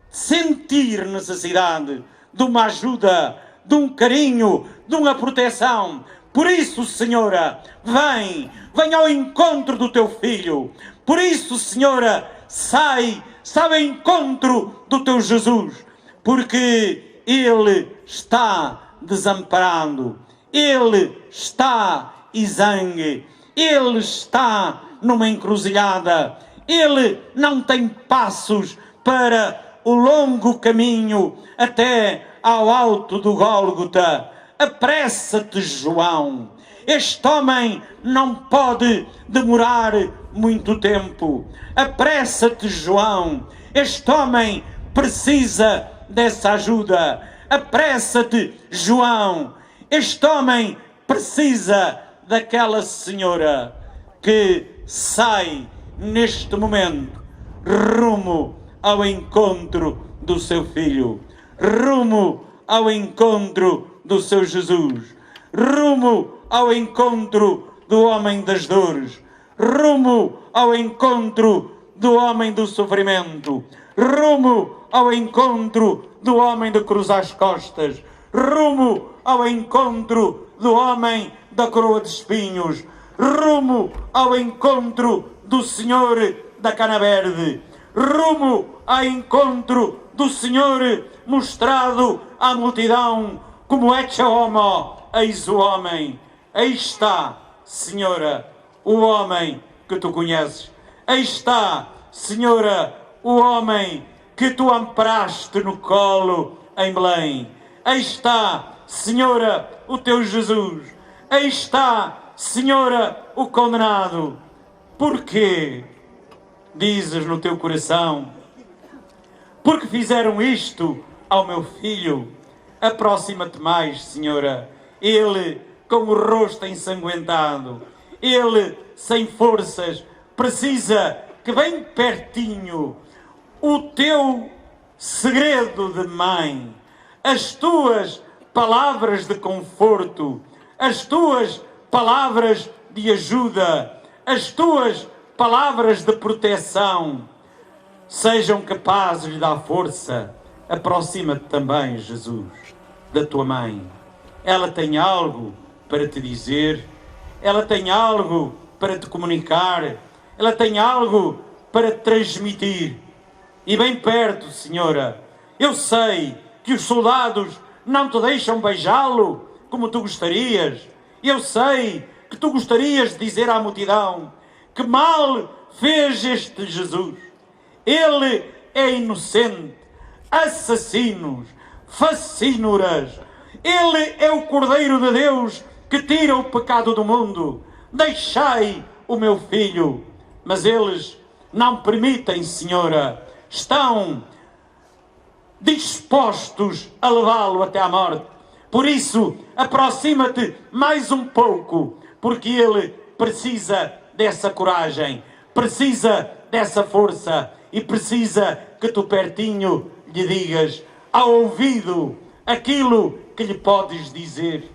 sentir necessidade de uma ajuda, de um carinho, de uma proteção. Por isso, Senhora, vem ao encontro do teu filho. Por isso, Senhora, sai ao encontro do teu Jesus, porque ele está desamparado, ele está exangue, ele está numa encruzilhada, ele não tem passos para o longo caminho até ao alto do Gólgota. Apressa-te, João. Este homem não pode demorar muito tempo. Apressa-te, João. Este homem precisa dessa ajuda. Apressa-te, João. Este homem precisa daquela senhora que sai neste momento rumo ao encontro do seu filho, rumo ao encontro do seu Jesus, rumo ao encontro do homem das dores, rumo ao encontro do homem do sofrimento, rumo ao encontro do homem de cruzar as costas, rumo ao encontro do homem da coroa de espinhos, rumo ao encontro do Senhor da cana verde, rumo ao encontro do Senhor mostrado à multidão como ecce homo, eis o homem. Aí está, Senhora, o homem que tu conheces. Aí está, Senhora, o homem que tu amparaste no colo em Belém. Aí está, Senhora, o teu Jesus. Aí está, Senhora, o condenado. Porquê? Dizes no teu coração, porque fizeram isto ao meu filho. Aproxima-te mais, Senhora. Ele com o rosto ensanguentado, ele sem forças, precisa que bem pertinho o teu segredo de mãe, as tuas palavras de conforto, as tuas palavras de ajuda, as tuas palavras de proteção, sejam capazes de dar força. Aproxima-te também, Jesus, da tua mãe. Ela tem algo para te dizer, ela tem algo para te comunicar, ela tem algo para te transmitir. E bem perto, Senhora, eu sei que os soldados não te deixam beijá-lo como tu gostarias. Eu sei que tu gostarias de dizer à multidão que mal fez este Jesus. Ele é inocente. Assassinos, facínoras. Ele é o Cordeiro de Deus que tira o pecado do mundo. Deixai o meu filho. Mas eles não permitem, Senhora. Estão dispostos a levá-lo até à morte. Por isso, aproxima-te mais um pouco, porque ele precisa dessa coragem, precisa dessa força e precisa que tu pertinho lhe digas ao ouvido aquilo que lhe podes dizer.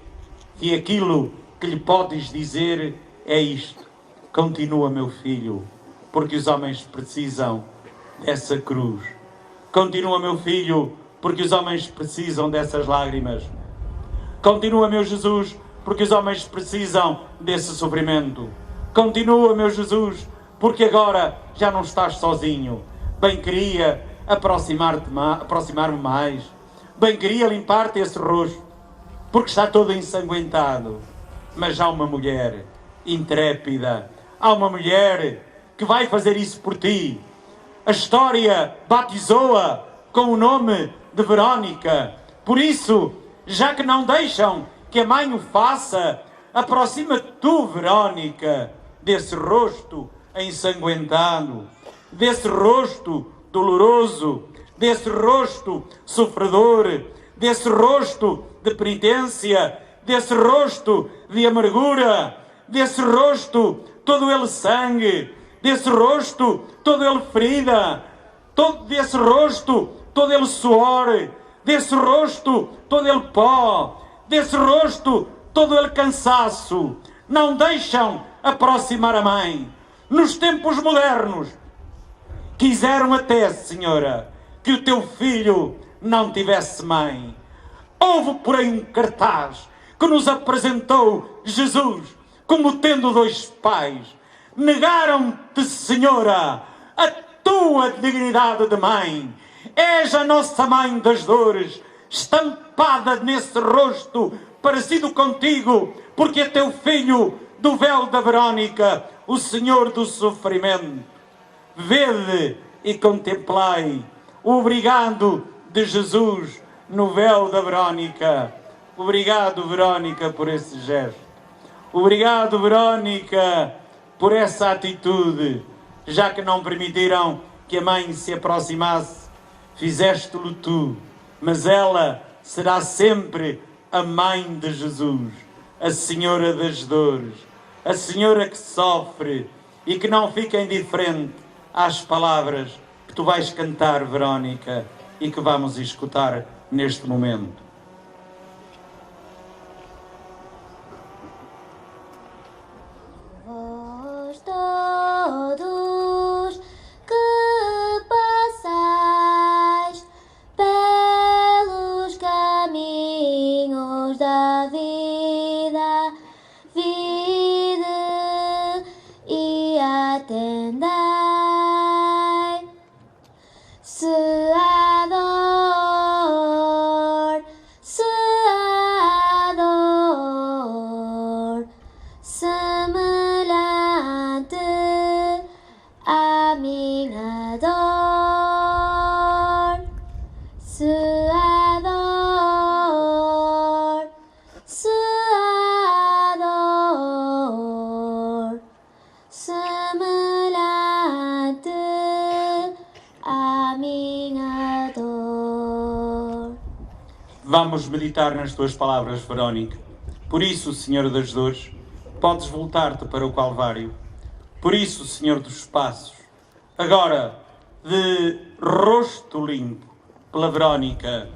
E aquilo que lhe podes dizer é isto: continua, meu filho, porque os homens precisam dessa cruz. Continua, meu filho, porque os homens precisam dessas lágrimas. Continua, meu Jesus, porque os homens precisam desse sofrimento. Continua, meu Jesus, porque agora já não estás sozinho. Bem queria aproximar-me mais. Bem queria limpar-te esse rosto, porque está todo ensanguentado. Mas há uma mulher intrépida, há uma mulher que vai fazer isso por ti. A história batizou-a com o nome de Verónica. Por isso, já que não deixam que a mãe o faça, aproxima-te tu, Verónica, desse rosto ensanguentado, desse rosto doloroso, desse rosto sofredor, desse rosto de penitência, desse rosto de amargura, desse rosto todo ele sangue, desse rosto todo ele ferida, desse rosto todo ele suor, desse rosto todo ele pó, desse rosto todo ele cansaço. Não deixam aproximar a mãe. Nos tempos modernos, quiseram até, Senhora, que o teu filho não tivesse mãe. Houve, porém, um cartaz que nos apresentou Jesus como tendo dois pais. Negaram-te, Senhora, a tua dignidade de mãe. És a nossa mãe das dores, estampada nesse rosto parecido contigo, porque é teu filho do véu da Verónica, o Senhor do sofrimento. Vede e contemplai o obrigado de Jesus no véu da Verónica. Obrigado, Verónica, por esse gesto. Obrigado, Verónica, por essa atitude. Já que não permitiram que a mãe se aproximasse, fizeste-lo tu. Mas ela será sempre a mãe de Jesus, a Senhora das dores, a Senhora que sofre e que não fica indiferente às palavras que tu vais cantar, Verónica, e que vamos escutar neste momento. Vós todos que passais pelos caminhos Vamos meditar nas tuas palavras, Verónica. Por isso, Senhor das Dores, podes voltar-te para o Calvário. Por isso, Senhor dos Espaços, agora, de rosto limpo, pela Verónica,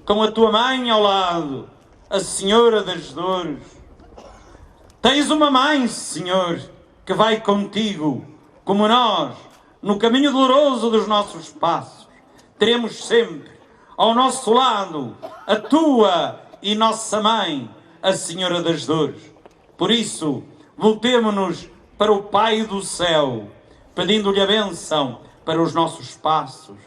com a tua mãe ao lado, a Senhora das Dores. Tens uma mãe, Senhor, que vai contigo, como nós, no caminho doloroso dos nossos passos. Teremos sempre ao nosso lado a tua e nossa mãe, a Senhora das Dores. Por isso, voltemo-nos para o Pai do céu, pedindo-lhe a bênção para os nossos passos,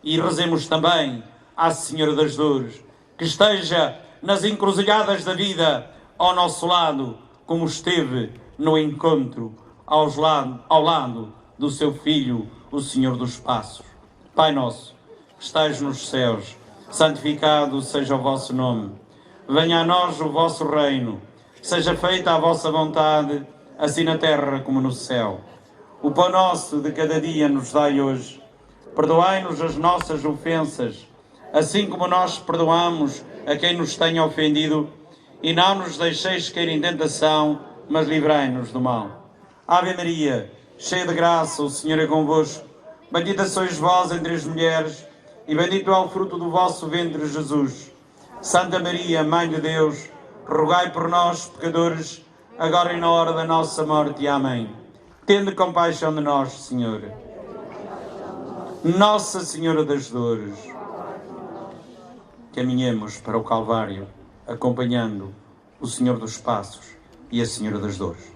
e rezemos também à Senhora das Dores, que esteja nas encruzilhadas da vida ao nosso lado, como esteve no encontro ao lado do seu Filho, o Senhor dos Passos. Pai nosso, que estais nos céus, santificado seja o vosso nome. Venha a nós o vosso reino. Seja feita a vossa vontade, assim na terra como no céu. O pão nosso de cada dia nos dai hoje. Perdoai-nos as nossas ofensas, assim como nós perdoamos a quem nos tenha ofendido. E não nos deixeis cair em tentação, mas livrai-nos do mal. Ave Maria, cheia de graça, o Senhor é convosco. Bendita sois vós entre as mulheres, e bendito é o fruto do vosso ventre, Jesus. Santa Maria, Mãe de Deus, rogai por nós, pecadores, agora e na hora da nossa morte. Amém. Tende compaixão de nós, Senhor. Nossa Senhora das Dores. Caminhemos para o Calvário, acompanhando o Senhor dos Passos e a Senhora das Dores.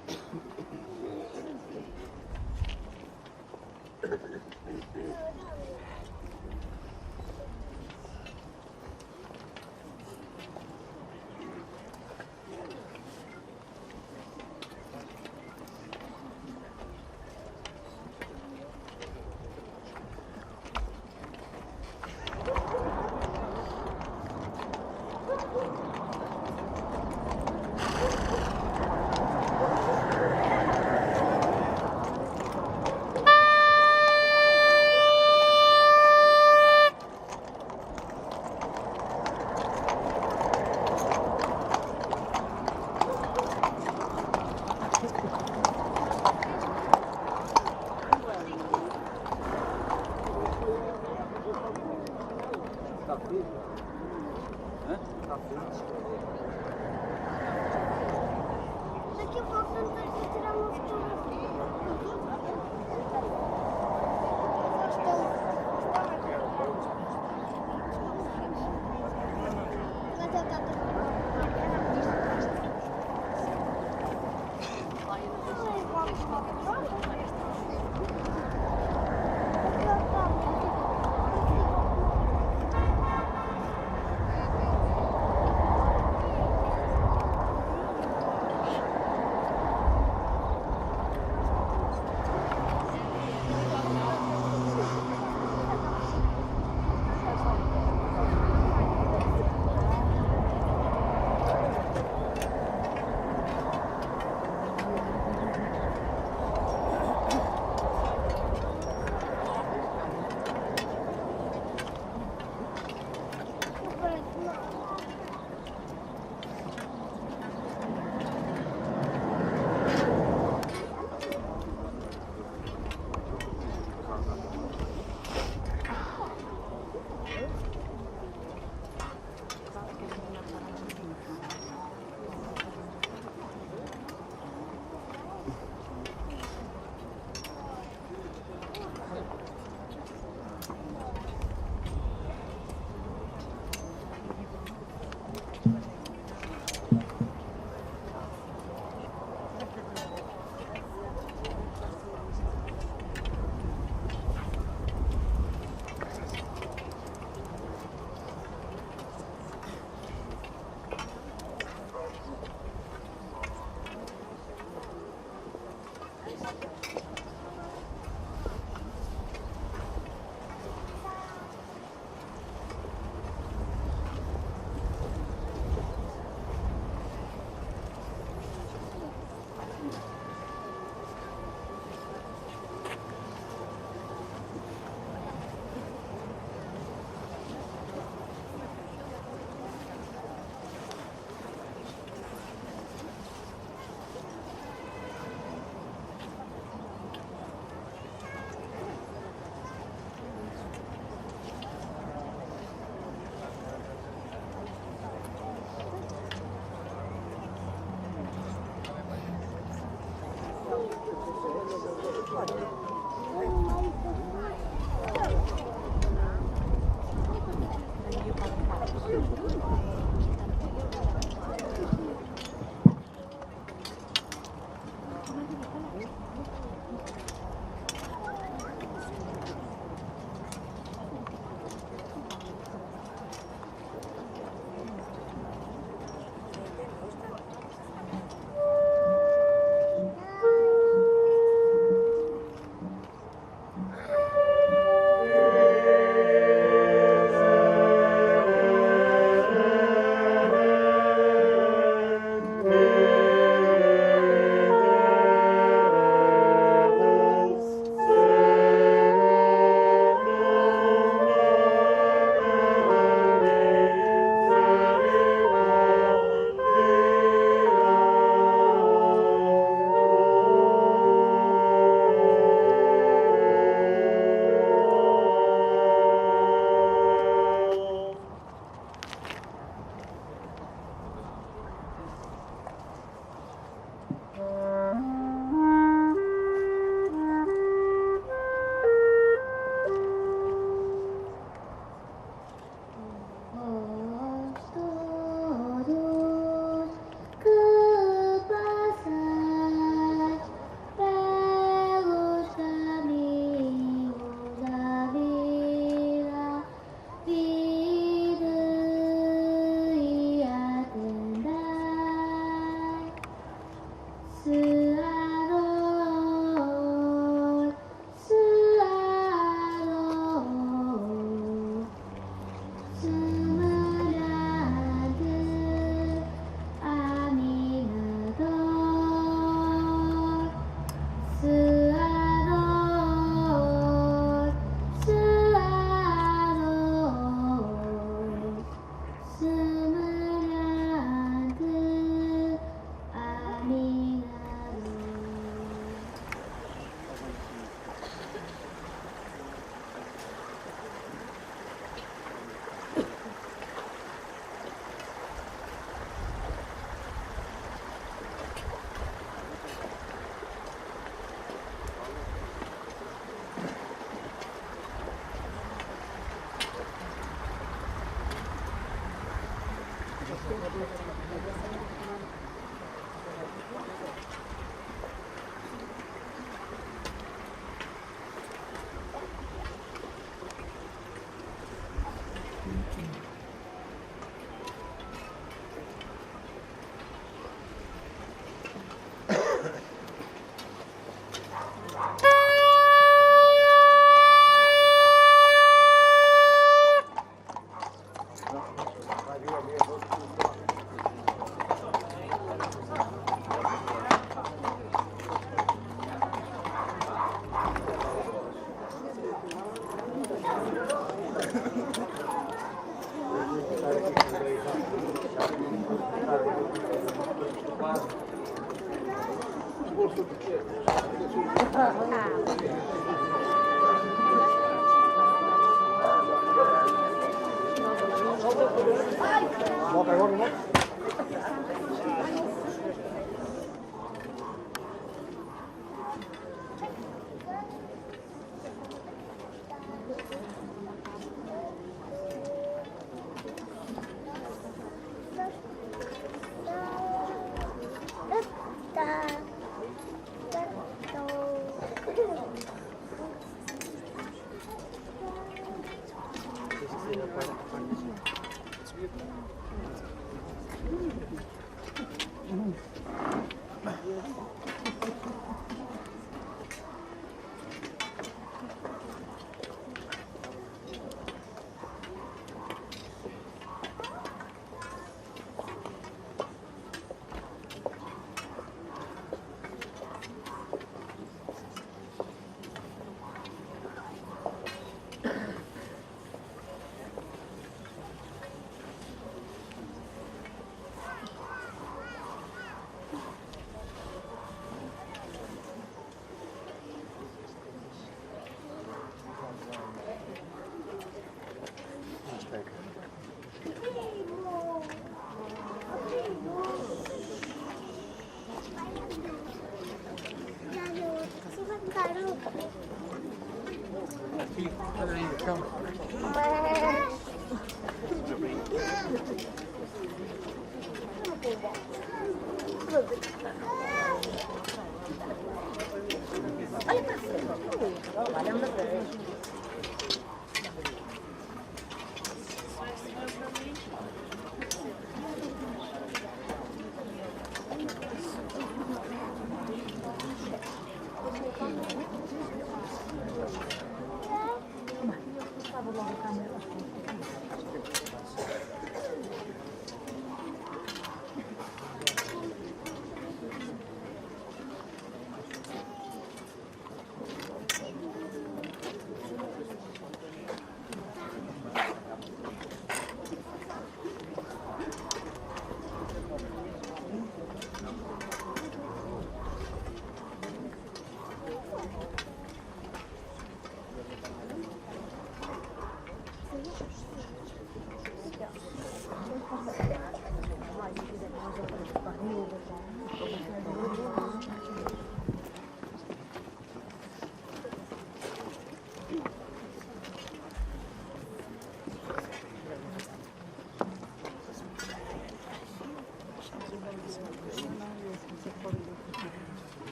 Daqui a pouco vamos ter que tirar uma fotografia.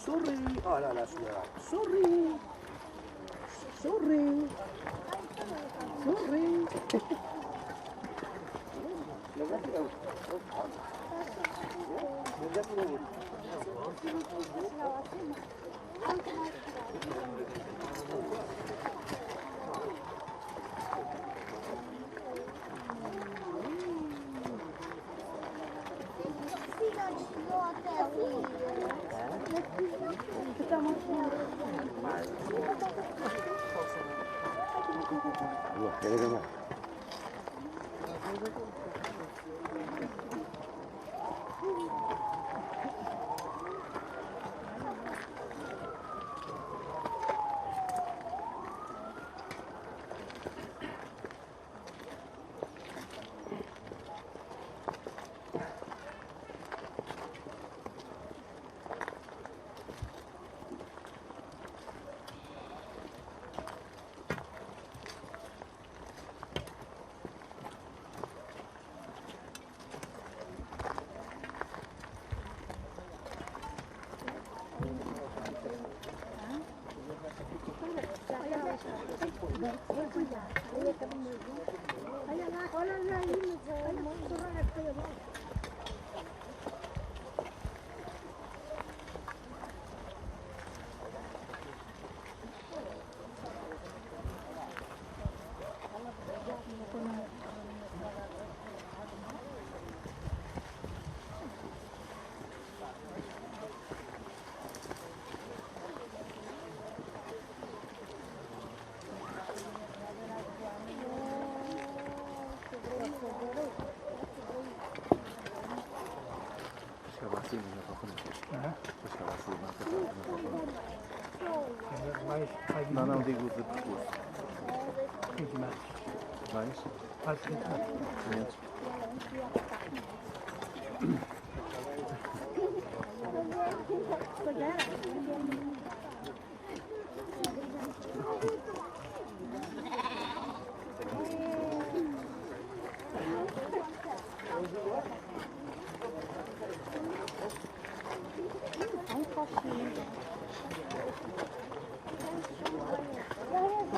Sorri. Olha lá, senhora. Sorri. Sorri. Sorri. Não, não, digo de percurso. 20 metros. Mais? Quase 500 metros. 500.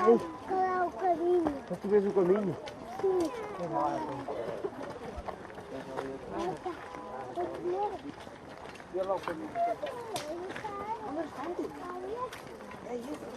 Qual é o caminho? Mas tu vês o caminho? Sim. Vê lá o caminho. É isso.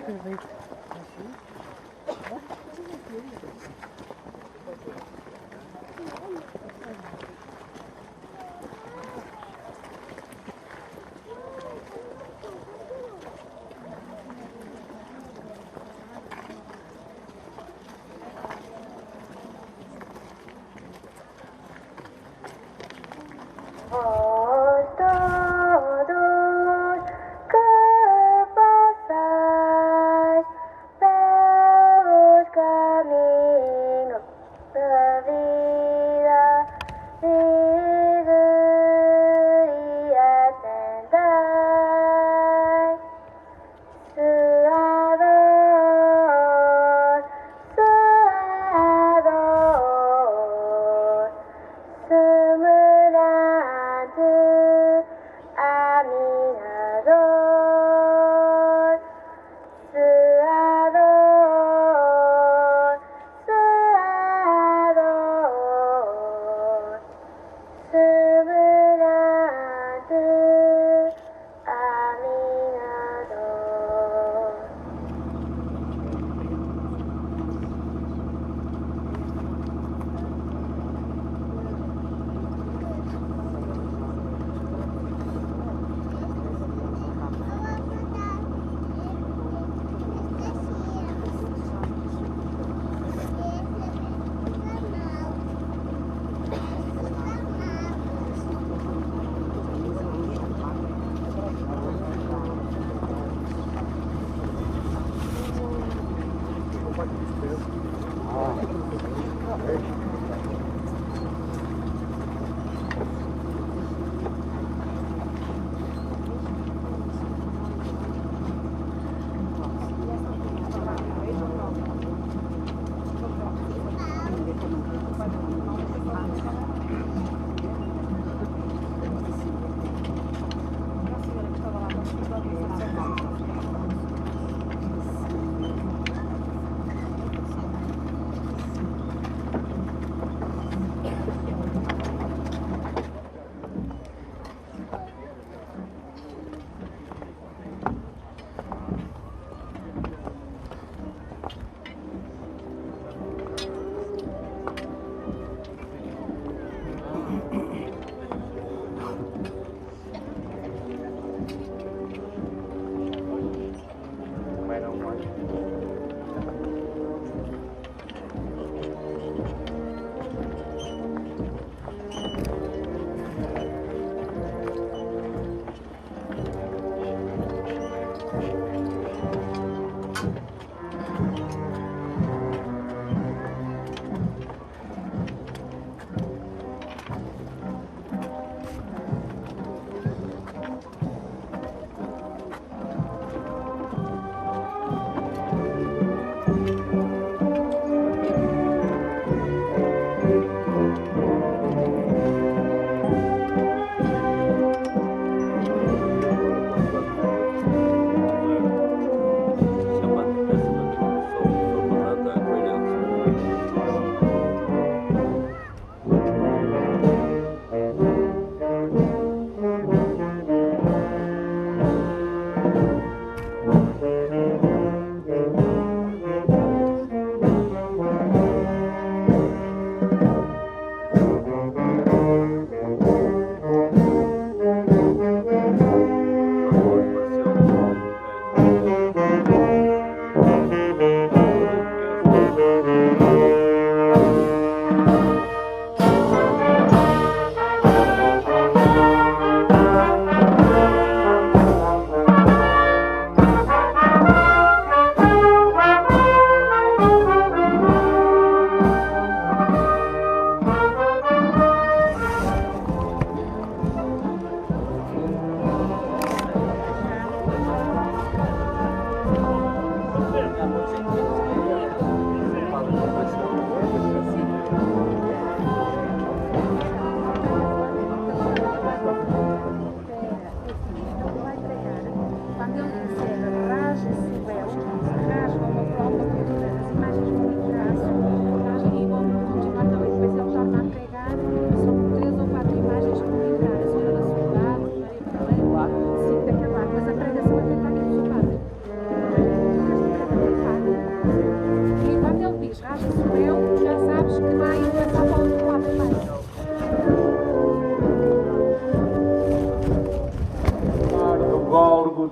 Vós todos que passais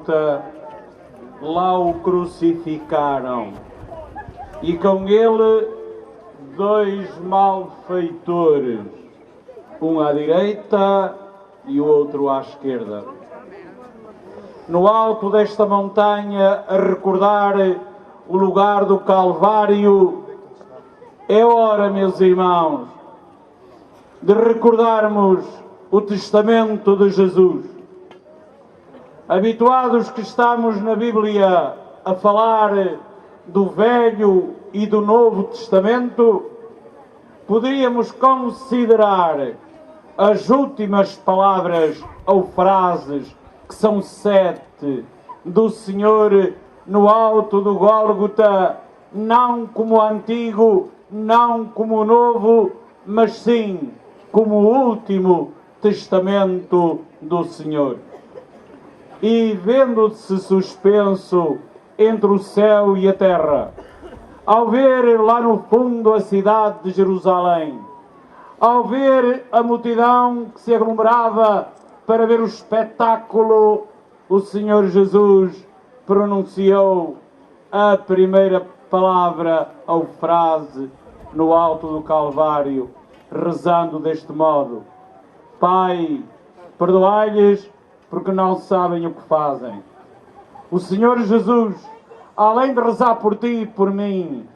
Gólgota, lá o crucificaram, e com ele 2 malfeitores, um à direita e o outro à esquerda. No alto desta montanha, a recordar o lugar do Calvário, é hora, meus irmãos, de recordarmos o testamento de Jesus. Habituados que estamos na Bíblia a falar do Velho e do Novo Testamento, poderíamos considerar as últimas palavras ou frases, que são 7, do Senhor no alto do Gólgota, não como o Antigo, não como o Novo, mas sim como o último testamento do Senhor. E vendo-se suspenso entre o céu e a terra, ao ver lá no fundo a cidade de Jerusalém, ao ver a multidão que se aglomerava para ver o espetáculo, o Senhor Jesus pronunciou a primeira palavra ou frase no alto do Calvário, rezando deste modo: Pai, perdoai-lhes, porque não sabem o que fazem. O Senhor Jesus, além de rezar por ti e por mim,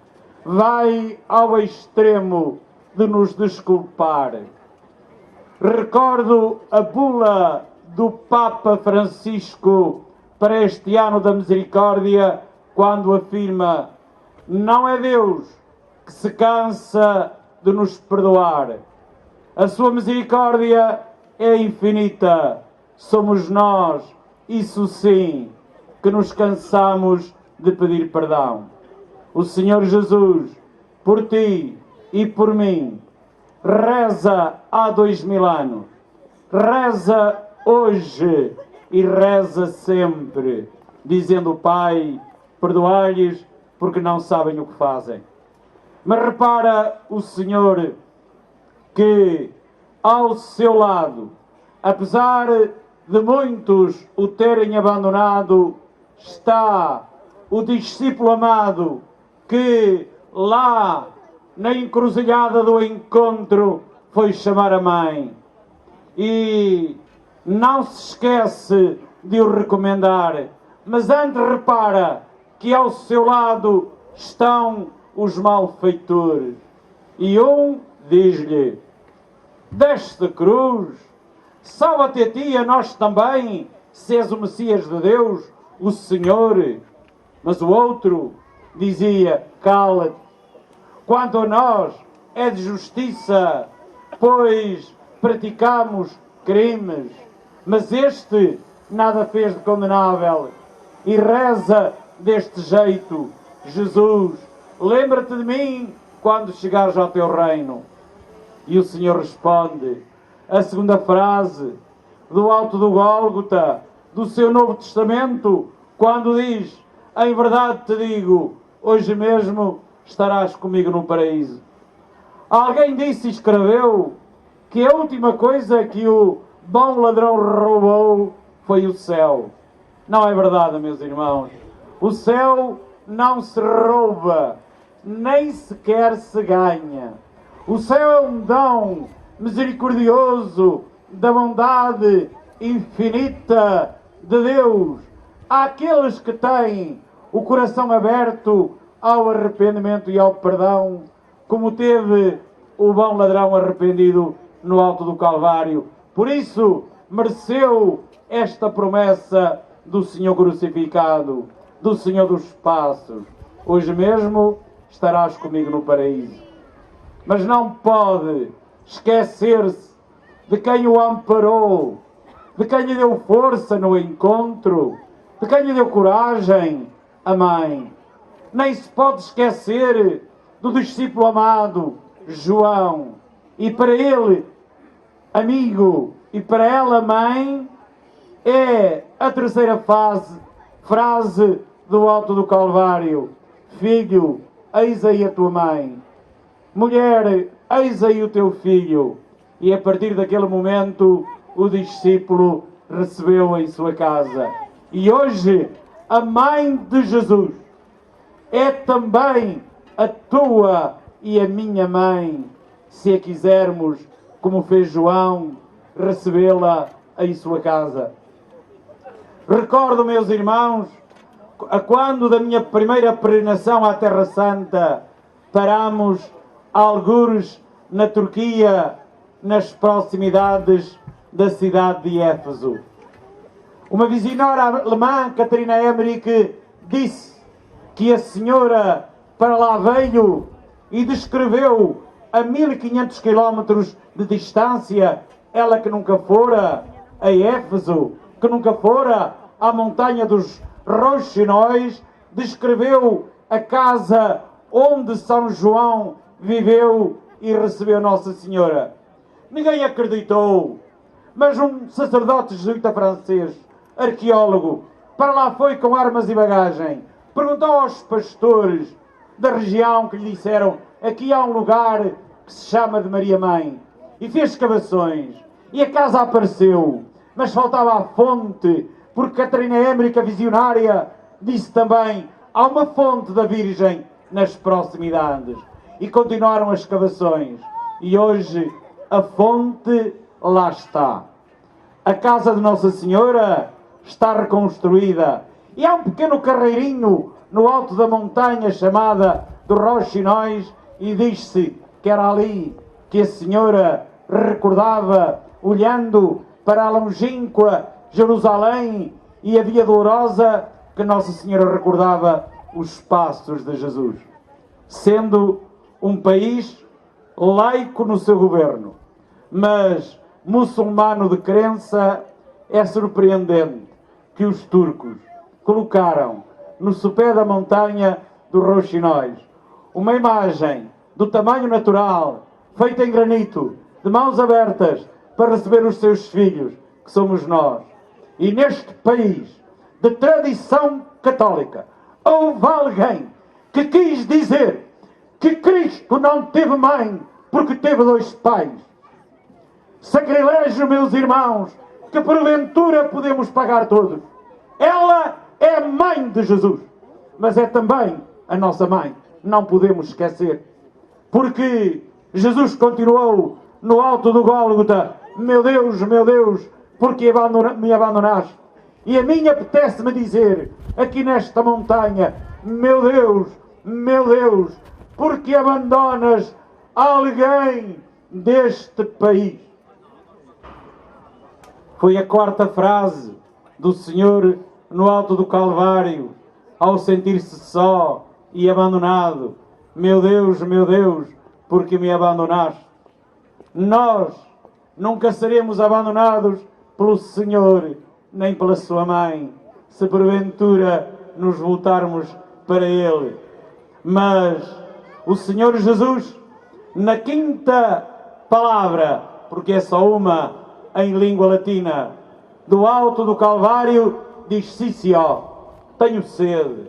vai ao extremo de nos desculpar. Recordo a bula do Papa Francisco para este ano da misericórdia, quando afirma: não é Deus que se cansa de nos perdoar. A sua misericórdia é infinita. Somos nós, isso sim, que nos cansamos de pedir perdão. O Senhor Jesus, por ti e por mim, reza há 2000 anos, reza hoje e reza sempre, dizendo: Pai, perdoai-lhes, porque não sabem o que fazem. Mas repara o Senhor que ao seu lado, apesar de muitos o terem abandonado, está o discípulo amado que lá na encruzilhada do encontro foi chamar a mãe. E não se esquece de o recomendar, mas antes repara que ao seu lado estão os malfeitores. E um diz-lhe: desce da cruz, salva-te a ti e a nós também, se és o Messias de Deus, o Senhor. Mas o outro dizia: cala-te, quanto a nós é de justiça, pois praticamos crimes. Mas este nada fez de condenável e reza deste jeito: Jesus, lembra-te de mim quando chegares ao teu reino. E o Senhor responde, a segunda frase do alto do Gólgota, do seu Novo Testamento, quando diz: em verdade te digo, hoje mesmo estarás comigo no paraíso. Alguém disse e escreveu que a última coisa que o bom ladrão roubou foi o céu. Não é verdade, meus irmãos. O céu não se rouba, nem sequer se ganha. O céu é um dom misericordioso da bondade infinita de Deus àqueles que têm o coração aberto ao arrependimento e ao perdão, como teve o bom ladrão arrependido no alto do Calvário. Por isso mereceu esta promessa do Senhor crucificado, do Senhor dos passos: hoje mesmo estarás comigo no paraíso. Mas não pode esquecer-se de quem o amparou, de quem lhe deu força no encontro, de quem lhe deu coragem, a mãe. Nem se pode esquecer do discípulo amado, João. E para ele, amigo, e para ela, mãe, é a terceira frase do alto do Calvário: filho, eis aí a tua mãe. Mulher, eis aí o teu filho. E a partir daquele momento, o discípulo recebeu em sua casa. E hoje a mãe de Jesus é também a tua e a minha mãe, se a quisermos, como fez João, recebê-la em sua casa. Recordo, meus irmãos, a quando da minha primeira peregrinação à Terra Santa, parámos algures na Turquia, nas proximidades da cidade de Éfeso. Uma visionária alemã, Catarina Emmerich, disse que a senhora para lá veio e descreveu a 1500 quilómetros de distância, ela que nunca fora a Éfeso, que nunca fora à montanha dos Roxinóis, descreveu a casa onde São João viveu e recebeu Nossa Senhora. Ninguém acreditou, mas um sacerdote jesuíta francês, arqueólogo, para lá foi com armas e bagagem, perguntou aos pastores da região que lhe disseram: aqui há um lugar que se chama de Maria Mãe, e fez escavações, e a casa apareceu, mas faltava a fonte, porque Catarina Emmerich, a visionária, disse também: há uma fonte da Virgem nas proximidades. E continuaram as escavações, e hoje a fonte lá está. A casa de Nossa Senhora está reconstruída, e há um pequeno carreirinho no alto da montanha chamada dos Roxinóis, e diz-se que era ali que a Senhora recordava, olhando para a longínqua Jerusalém e a Via Dolorosa, que Nossa Senhora recordava os passos de Jesus. Sendo um país laico no seu governo, mas muçulmano de crença, é surpreendente que os turcos colocaram no sopé da montanha dos Roxinóis uma imagem do tamanho natural, feita em granito, de mãos abertas, para receber os seus filhos, que somos nós. E neste país de tradição católica, houve alguém que quis dizer que Cristo não teve mãe porque teve dois pais. Sacrilégio, meus irmãos, que porventura podemos pagar todos. Ela é a mãe de Jesus, mas é também a nossa mãe. Não podemos esquecer. Porque Jesus continuou no alto do Gólgota: meu Deus, porque me abandonaste? E a mim apetece-me dizer, aqui nesta montanha: meu Deus, porque abandonas alguém deste país? Foi a quarta frase do Senhor no alto do Calvário, ao sentir-se só e abandonado: meu Deus, porque me abandonaste? Nós nunca seremos abandonados pelo Senhor, nem pela sua mãe, se porventura nos voltarmos para Ele. Mas o Senhor Jesus, na quinta palavra, porque é só uma em língua latina, do alto do Calvário, diz: Sício, tenho sede.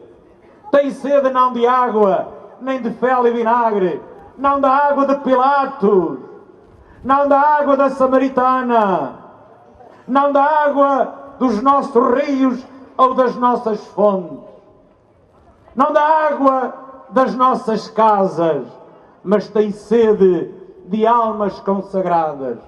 Tem sede não de água, nem de fel e vinagre, não da água de Pilatos, não da água da Samaritana, não da água dos nossos rios ou das nossas fontes, não da água das nossas casas, mas tem sede de almas consagradas,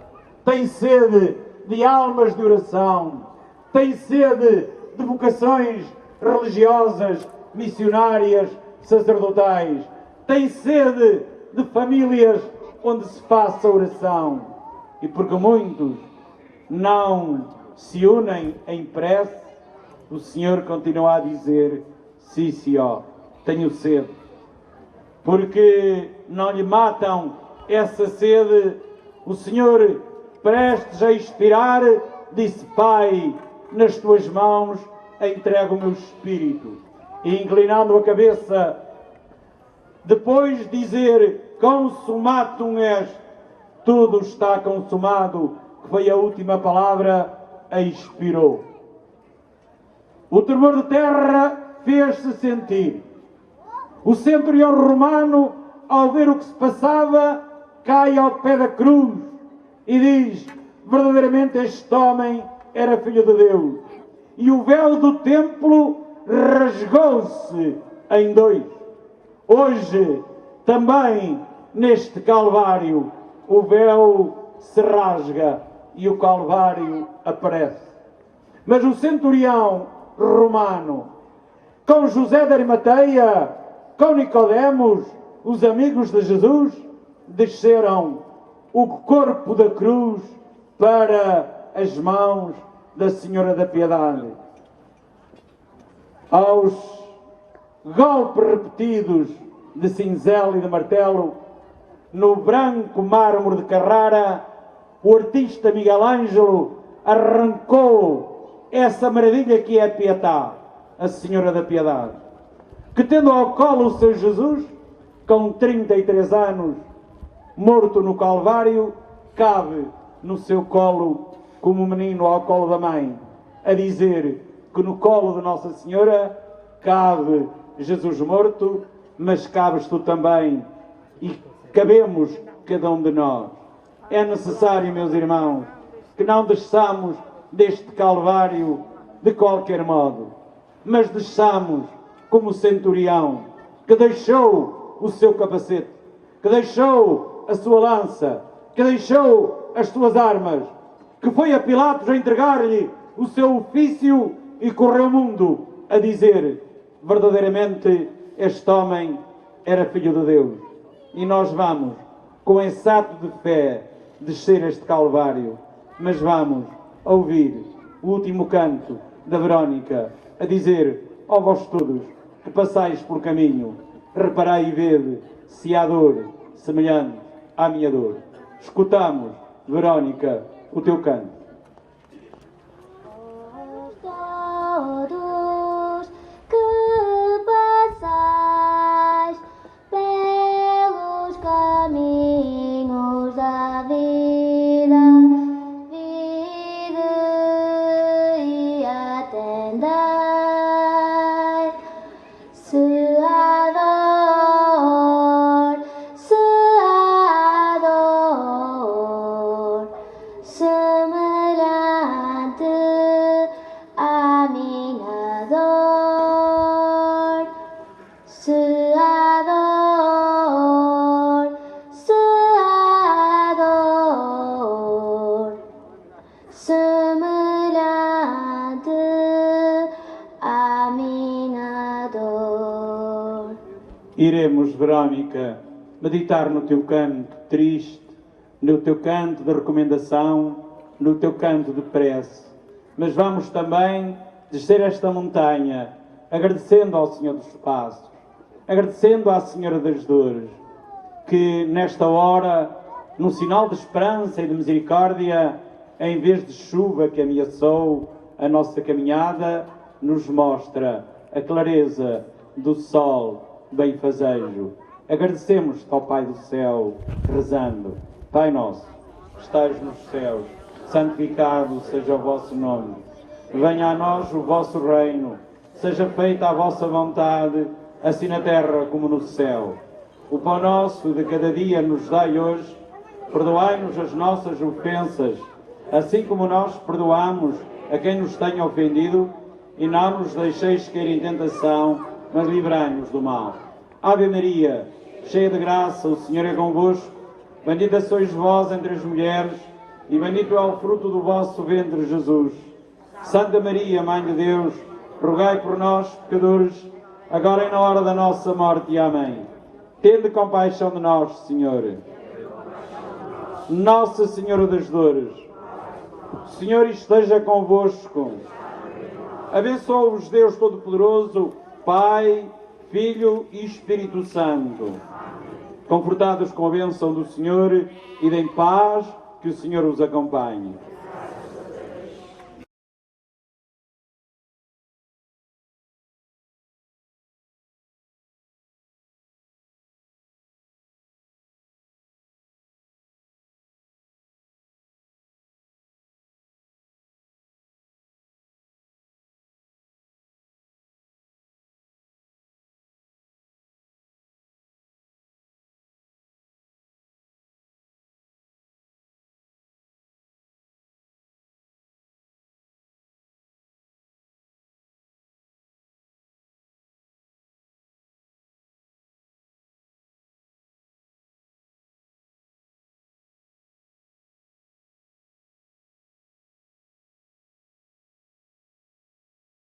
tem sede de almas de oração, tem sede de vocações religiosas, missionárias, sacerdotais, tem sede de famílias onde se faça oração. E porque muitos não se unem em prece, o Senhor continua a dizer: Sício, tenho sede. Porque não lhe matam essa sede, o Senhor, prestes a expirar, disse: Pai, nas tuas mãos entrego o meu espírito. E inclinando a cabeça, depois de dizer: consumatum est, tudo está consumado, que foi a última palavra, expirou. O tremor de terra fez-se sentir. O centurião romano, ao ver o que se passava, cai ao pé da cruz e diz: verdadeiramente este homem era filho de Deus. e o véu do templo rasgou-se em dois. Hoje, também neste Calvário, o véu se rasga e o Calvário aparece. Mas o centurião romano, com José de Arimateia, com Nicodemos, os amigos de Jesus, desceram o corpo da cruz para as mãos da Senhora da Piedade. Aos golpes repetidos de cinzel e de martelo, no branco mármore de Carrara, o artista Miguel Ângelo arrancou essa maravilha que é a Pietà, a Senhora da Piedade, que tendo ao colo o seu Jesus, com 33 anos, morto no Calvário, cabe no seu colo, como um menino ao colo da mãe, a dizer que no colo de Nossa Senhora cabe Jesus morto, mas cabes tu também, e cabemos cada um de nós. É necessário, meus irmãos, que não desçamos deste Calvário de qualquer modo, mas desçamos como o centurião, que deixou o seu capacete, que deixou a sua lança, que deixou as suas armas, que foi a Pilatos a entregar-lhe o seu ofício e correu o mundo a dizer: verdadeiramente este homem era filho de Deus. E nós vamos, com esse ato de fé, descer este Calvário, mas vamos ouvir o último canto da Verónica a dizer: ó vós todos que passais por caminho, reparai e vede se há dor semelhante à minha dor. Escutamos, Verónica, o teu canto. Todos que passais pelos caminhos da vida, vinde e atendei. Se há dor semelhante à minha dor, se há dor semelhante à minha dor. Iremos, Verónica, meditar no teu canto triste, no teu canto de recomendação, no teu canto de prece. Mas vamos também descer esta montanha, agradecendo ao Senhor dos Passos, agradecendo à Senhora das Dores, que nesta hora, num sinal de esperança e de misericórdia, em vez de chuva que ameaçou a nossa caminhada, nos mostra a clareza do sol benfazejo. Agradecemos ao Pai do céu, rezando: Pai nosso, que estais nos céus, santificado seja o vosso nome. Venha a nós o vosso reino, seja feita a vossa vontade, assim na terra como no céu. O pão nosso de cada dia nos dai hoje, perdoai-nos as nossas ofensas, assim como nós perdoamos a quem nos tenha ofendido, e não nos deixeis cair em tentação, mas livrai-nos do mal. Ave Maria, cheia de graça, o Senhor é convosco. Bendita sois vós entre as mulheres, e bendito é o fruto do vosso ventre, Jesus. Santa Maria, Mãe de Deus, rogai por nós, pecadores, agora e na hora da nossa morte. Amém. Tende compaixão de nós, Senhor. Nossa Senhora das Dores, o Senhor esteja convosco. Abençoe-vos Deus Todo-Poderoso, Pai, Filho e Espírito Santo. Confortados com a bênção do Senhor, e em paz, que o Senhor os acompanhe.